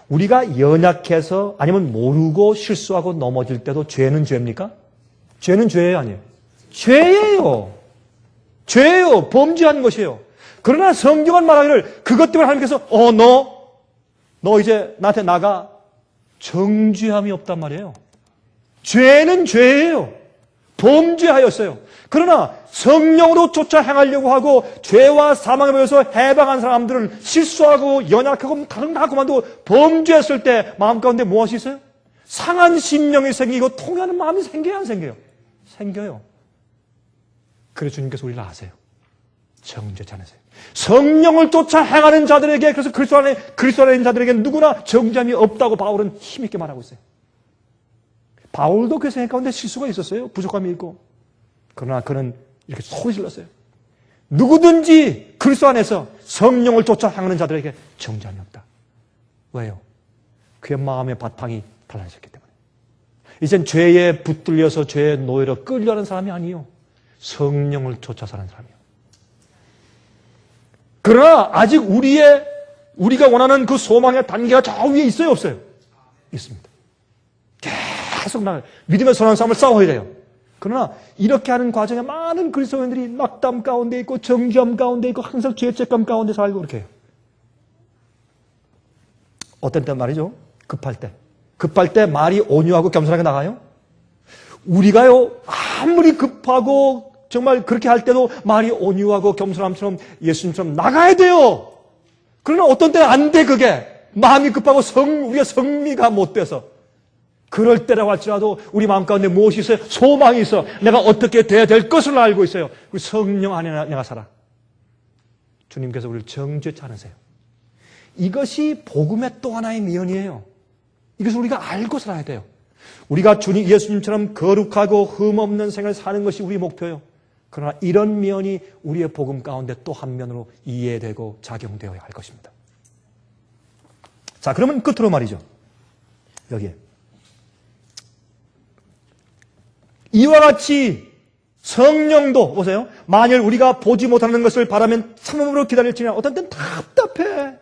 우리가 연약해서 아니면 모르고 실수하고 넘어질 때도 죄는 죄입니까? 죄는 죄예요, 아니에요? 죄예요. 죄예요. 범죄한 것이에요. 그러나 성경은 말하기를 그것 때문에 하나님께서 너 이제 나한테 나가. 정죄함이 없단 말이에요. 죄는 죄예요. 범죄하였어요. 그러나 성령으로 쫓아 행하려고 하고 죄와 사망에 보여서 해방한 사람들은 실수하고 연약하고 다른 다 그만두고 범죄했을 때 마음 가운데 무엇이 있어요? 상한 심령이 생기고 통하는 마음이 생겨요, 안 생겨요? 생겨요. 그래서 주님께서 우리를 아세요. 정죄치 않으세요. 성령을 쫓아 행하는 자들에게, 그래서 그리스도 안에 있는 자들에게 누구나 정죄함이 없다고 바울은 힘있게 말하고 있어요. 바울도 그 생각 가운데 실수가 있었어요. 부족함이 있고. 그러나 그는 이렇게 소리 질렀어요. 누구든지 그리스도 안에서 성령을 쫓아 행하는 자들에게 정죄함이 없다. 왜요? 그의 마음의 바탕이 달라졌기 때문에. 이젠 죄에 붙들려서 죄의 노예로 끌려가는 사람이 아니에요. 성령을 쫓아 사는 사람이에요. 그러나 아직 우리가 원하는 그 소망의 단계가 저 위에 있어요, 없어요? 있습니다. 계속 믿음의 선한 싸움을 싸워야 돼요. 그러나 이렇게 하는 과정에 많은 그리스도인들이 낙담 가운데 있고 정죄함 가운데 있고 항상 죄책감 가운데 살고 그렇게 해요. 어떤 때 말이죠. 급할 때. 급할 때 말이 온유하고 겸손하게 나가요? 우리가요, 아무리 급하고 정말 그렇게 할 때도 말이 온유하고 겸손함처럼 예수님처럼 나가야 돼요. 그러나 어떤 때는 안 돼, 그게. 마음이 급하고 우리가 성미가 못 돼서. 그럴 때라고 할지라도 우리 마음 가운데 무엇이 있어요? 소망이 있어. 내가 어떻게 돼야 될 것을 알고 있어요. 우리 성령 안에 내가 살아. 주님께서 우리를 정죄치 않으세요. 이것이 복음의 또 하나의 미연이에요. 이것을 우리가 알고 살아야 돼요. 우리가 예수님처럼 거룩하고 흠없는 생을 사는 것이 우리의 목표예요. 그러나 이런 면이 우리의 복음 가운데 또 한 면으로 이해되고 작용되어야 할 것입니다. 자, 그러면 끝으로 말이죠. 여기에. 이와 같이 성령도, 보세요. 만일 우리가 보지 못하는 것을 바라면 참음으로 기다릴지라. 어떤 때는 답답해.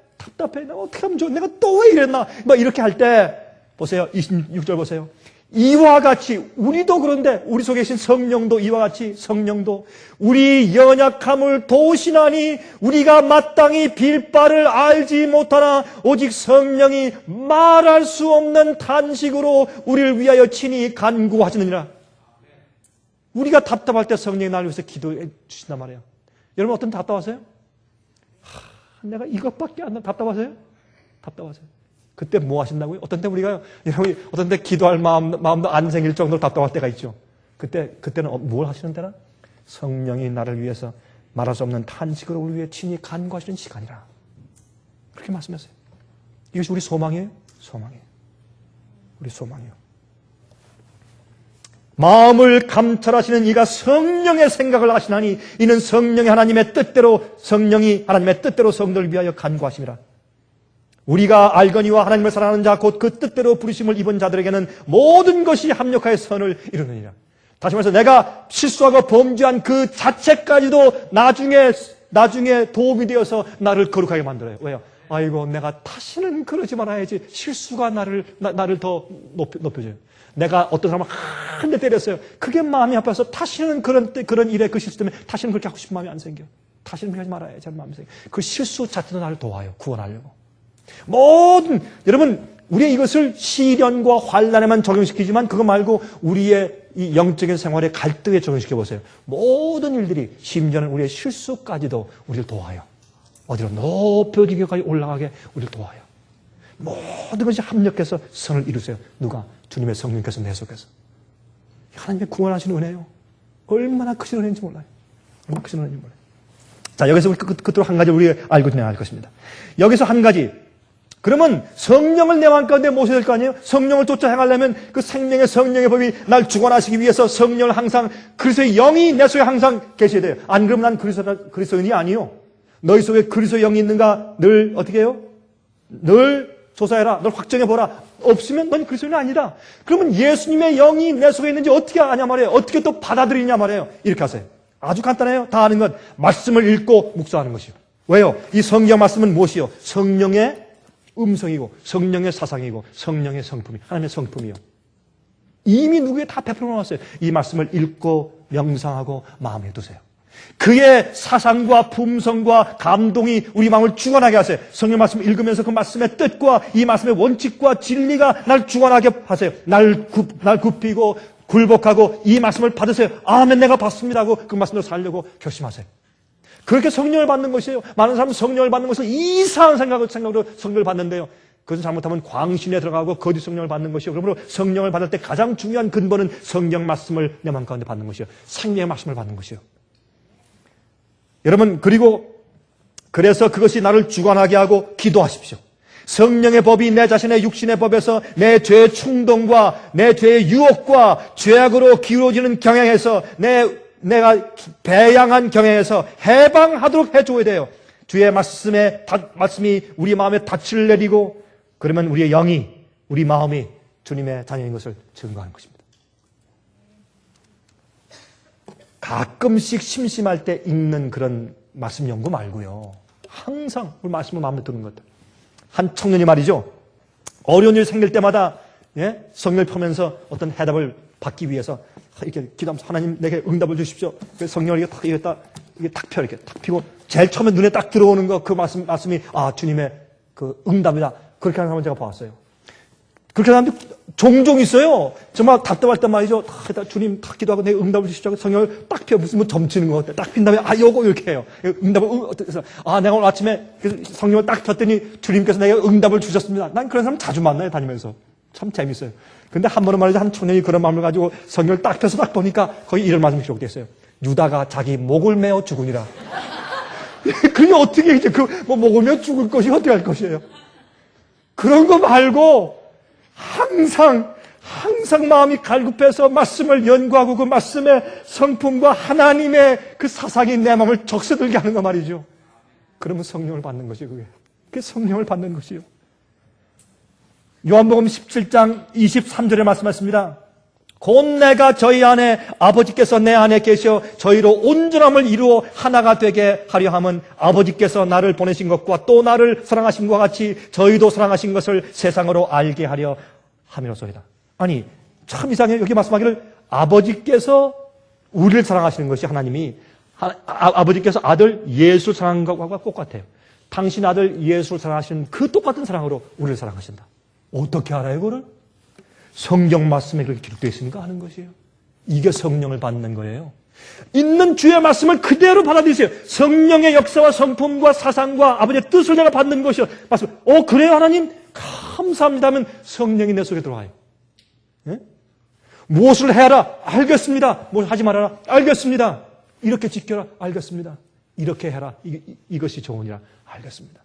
내가 어떻게 하면 좋아? 내가 또 왜 이랬나? 막 이렇게 할 때, 보세요. 26절 보세요. 이와 같이, 우리도 그런데, 우리 속에 계신 성령도 이와 같이, 성령도 우리 연약함을 도우시나니 우리가 마땅히 빌 바를 알지 못하나 오직 성령이 말할 수 없는 탄식으로 우리를 위하여 친히 간구하시느니라. 우리가 답답할 때 성령이 나를 위해서 기도해 주신단 말이에요. 여러분 어떤 답답하세요? 내가 이것밖에 안 나. 답답하세요? 답답하세요. 그때 뭐 하신다고요? 어떤 때 우리가, 여러분이 어떤 때 기도할 마음도 안 생길 정도로 답답할 때가 있죠. 그때는 뭘 하시는 때나? 성령이 나를 위해서 말할 수 없는 탄식으로 우리 위해 친히 간구하시는 시간이라. 그렇게 말씀하세요. 이것이 우리 소망이에요? 소망이에요. 우리 소망이에요. 마음을 감찰하시는 이가 성령의 생각을 하시나니 이는 성령이 하나님의 뜻대로 성도를 위하여 간구하심이라. 우리가 알거니와 하나님을 사랑하는 자 곧 그 뜻대로 부르심을 입은 자들에게는 모든 것이 합력하여 선을 이루느니라. 다시 말해서 내가 실수하고 범죄한 그 자체까지도 나중에 도움이 되어서 나를 거룩하게 만들어요. 왜요? 아이고 내가 다시는 그러지 말아야지. 실수가 나를 더 높여줘요. 내가 어떤 사람을 한 대 때렸어요. 그게 마음이 아파서 다시는 그런 일에 그 실수 때문에 다시는 그렇게 하고 싶은 마음이 안 생겨. 다시는 그렇게 하지 말아야지 하는 마음이 생겨. 그 실수 자체도 나를 도와요. 구원하려고. 여러분 우리의 이것을 시련과 환난에만 적용시키지만 그거 말고 우리의 이 영적인 생활의 갈등에 적용시켜 보세요. 모든 일들이 심지어는 우리의 실수까지도 우리를 도와요. 어디로 높여지기까지 올라가게 우리를 도와요. 모든 것이 합력해서 선을 이루세요. 누가? 주님의 성령께서 내 속에서. 하나님의 구원하시는 은혜요. 얼마나 크신 은혜인지 몰라요. 얼마나 크신 은혜인지 몰라요. 자, 여기서 우리 끝으로 한 가지 우리 알고 진행할 것입니다. 여기서 한 가지. 그러면 성령을 내 마음 가운데 모셔야 될 거 아니에요? 성령을 쫓아 행하려면 그 생명의 성령의 법이 날 주관하시기 위해서 성령을 항상 그리스도의 영이 내 속에 항상 계셔야 돼요. 안 그러면 난 그리스도인이 아니요. 너희 속에 그리스도의 영이 있는가 늘 어떻게 해요? 늘 조사해라. 널 확정해보라. 없으면 넌 그리스도인이 아니다. 그러면 예수님의 영이 내 속에 있는지 어떻게 아냐 말이에요. 어떻게 또 받아들이냐 말이에요. 이렇게 하세요. 아주 간단해요. 다 아는 건 말씀을 읽고 묵상하는 것이요. 왜요? 이 성경 말씀은 무엇이요? 성령의 음성이고 성령의 사상이고 성령의 성품이 하나님의 성품이요. 이미 누구에 다 베풀어 놓았어요. 이 말씀을 읽고 명상하고 마음에 두세요. 그의 사상과 품성과 감동이 우리 마음을 주관하게 하세요. 성령 말씀을 읽으면서 그 말씀의 뜻과 이 말씀의 원칙과 진리가 날 주관하게 하세요. 날 굽히고 굴복하고 이 말씀을 받으세요. 아멘 내가 받습니다 하고 그 말씀으로 살려고 결심하세요. 그렇게 성령을 받는 것이에요. 많은 사람은 성령을 받는 것을 이상한 생각으로 성령을 받는데요. 그것은 잘못하면 광신에 들어가고 거짓 성령을 받는 것이요. 그러므로 성령을 받을 때 가장 중요한 근본은 성령 말씀을 내 마음 가운데 받는 것이요. 생명의 말씀을 받는 것이요. 여러분 그래서 그것이 나를 주관하게 하고 기도하십시오. 성령의 법이 내 자신의 육신의 법에서 내 죄의 충동과 내 죄의 유혹과 죄악으로 기울어지는 경향에서 내가 배양한 경향에서 해방하도록 해줘야 돼요. 주의 말씀이 우리 마음에 닻을 내리고 그러면 우리의 영이 우리 마음이 주님의 자녀인 것을 증거하는 것입니다. 가끔씩 심심할 때 읽는 그런 말씀 연구 말고요. 항상 우리 말씀을 마음에 드는 것들. 한 청년이 말이죠. 어려운 일 생길 때마다 성령을 펴면서 어떤 해답을 받기 위해서 이렇게 기도하면서 하나님 내게 응답을 주십시오. 성령을 이게 딱 펴 이렇게 딱 피고 제일 처음에 눈에 딱 들어오는 거 그 말씀이 주님의 그 응답이다. 그렇게 하는 사람을 제가 봤어요. 그렇게 하는 사람들 종종 있어요. 정말 답답할 때 말이죠. 주님 딱 기도하고 내 응답을 주시자고 성령을 딱 피워 무슨 뭐 점치는 것 같아. 딱 핀 다음에 요거 이렇게 해요. 응답을 내가 오늘 아침에 성령을 딱 폈더니 주님께서 내게 응답을 주셨습니다. 난 그런 사람 자주 만나요, 다니면서. 참 재밌어요. 근데 한 번은 말이죠. 한 청년이 그런 마음을 가지고 성경을 딱 펴서 딱 보니까 거기 이런 말씀이 기록되어 있어요. 유다가 자기 목을 메어 죽으니라. 그게 어떻게 이제 목을 메어 죽을 것이 어떻게 할 것이에요? 그런 거 말고 항상 마음이 갈급해서 말씀을 연구하고 그 말씀의 성품과 하나님의 그 사상이 내 마음을 적셔들게 하는 거 말이죠. 그러면 성령을 받는 것이 그게. 그게 성령을 받는 것이요. 요한복음 17장 23절에 말씀하십니다. 곧 내가 저희 안에 아버지께서 내 안에 계셔 저희로 온전함을 이루어 하나가 되게 하려 함은 아버지께서 나를 보내신 것과 또 나를 사랑하신 것과 같이 저희도 사랑하신 것을 세상으로 알게 하려 함이로소이다. 아니 참 이상해요. 여기 말씀하기를 아버지께서 우리를 사랑하시는 것이 하나님이 아버지께서 아들 예수를 사랑한 것과 똑같아요. 당신 아들 예수를 사랑하시는 그 똑같은 사랑으로 우리를 사랑하신다. 어떻게 알아요, 그거를? 성경 말씀에 그렇게 기록되어 있으니까 하는 것이에요. 이게 성령을 받는 거예요. 있는 주의 말씀을 그대로 받아들이세요. 성령의 역사와 성품과 사상과 아버지의 뜻을 내가 받는 것이요. 말씀. 그래요, 하나님? 감사합니다 하면 성령이 내 속에 들어와요. 예? 무엇을 해라? 알겠습니다. 뭘 하지 말아라? 알겠습니다. 이렇게 지켜라? 알겠습니다. 이렇게 해라? 이것이 좋으니라? 알겠습니다.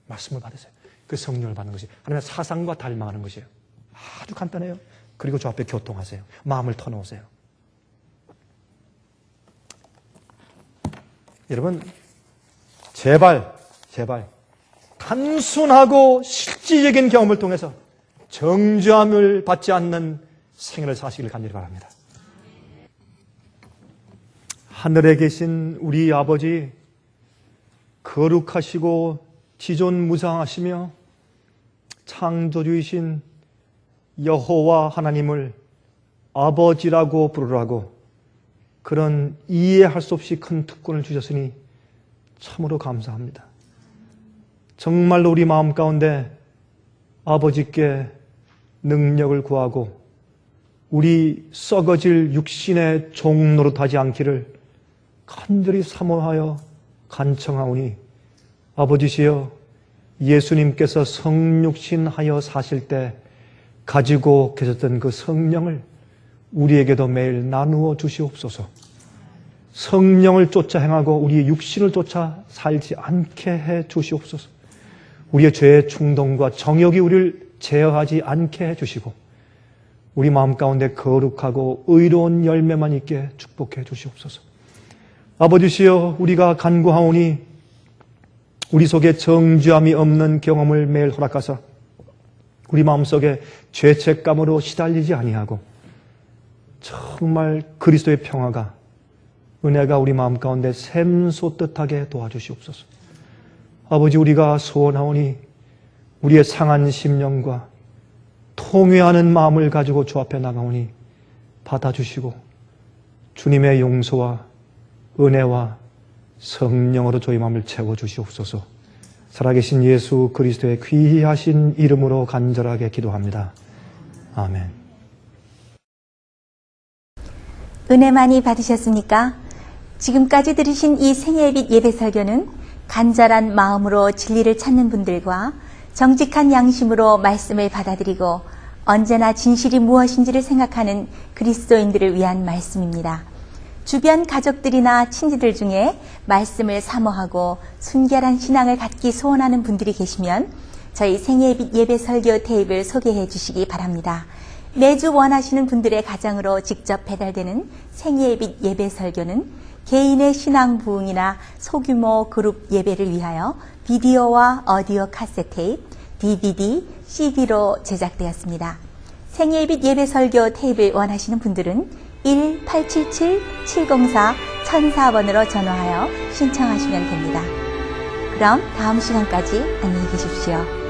말씀을 받으세요. 그 성령을 받는 것이 하나님의 사상과 닮아가는 것이에요. 아주 간단해요. 그리고 저 앞에 교통하세요. 마음을 터놓으세요. 여러분, 제발 단순하고 실질적인 경험을 통해서 정죄함을 받지 않는 생애를 사시길 간절히 바랍니다. 하늘에 계신 우리 아버지, 거룩하시고 지존무상하시며 창조주이신 여호와 하나님을 아버지라고 부르라고 그런 이해할 수 없이 큰 특권을 주셨으니 참으로 감사합니다. 정말로 우리 마음 가운데 아버지께 능력을 구하고 우리 썩어질 육신의 종 노릇하지 않기를 간절히 사모하여 간청하오니 아버지시여 예수님께서 성육신하여 사실 때 가지고 계셨던 그 성령을 우리에게도 매일 나누어 주시옵소서. 성령을 쫓아 행하고 우리의 육신을 쫓아 살지 않게 해 주시옵소서. 우리의 죄의 충동과 정욕이 우리를 제어하지 않게 해 주시고 우리 마음 가운데 거룩하고 의로운 열매만 있게 축복해 주시옵소서. 아버지시여 우리가 간구하오니 우리 속에 정죄함이 없는 경험을 매일 허락하사 우리 마음속에 죄책감으로 시달리지 아니하고 정말 그리스도의 평화가 은혜가 우리 마음 가운데 샘솟듯하게 도와주시옵소서. 아버지 우리가 소원하오니 우리의 상한 심령과 통회하는 마음을 가지고 주 앞에 나가오니 받아주시고 주님의 용서와 은혜와 성령으로 저희 마음을 채워주시옵소서. 살아계신 예수 그리스도의 귀하신 이름으로 간절하게 기도합니다. 아멘.
은혜 많이 받으셨습니까? 지금까지 들으신 이 생애빛 예배 설교는 간절한 마음으로 진리를 찾는 분들과 정직한 양심으로 말씀을 받아들이고 언제나 진실이 무엇인지를 생각하는 그리스도인들을 위한 말씀입니다. 주변 가족들이나 친지들 중에 말씀을 사모하고 순결한 신앙을 갖기 소원하는 분들이 계시면 저희 생애빛 예배 설교 테이프를 소개해 주시기 바랍니다. 매주 원하시는 분들의 가정으로 직접 배달되는 생애빛 예배 설교는 개인의 신앙 부흥이나 소규모 그룹 예배를 위하여 비디오와 오디오 카세트 테이프, DVD, CD로 제작되었습니다. 생애빛 예배 설교 테이프를 원하시는 분들은 1-877-704-1004번으로 전화하여 신청하시면 됩니다. 그럼 다음 시간까지 안녕히 계십시오.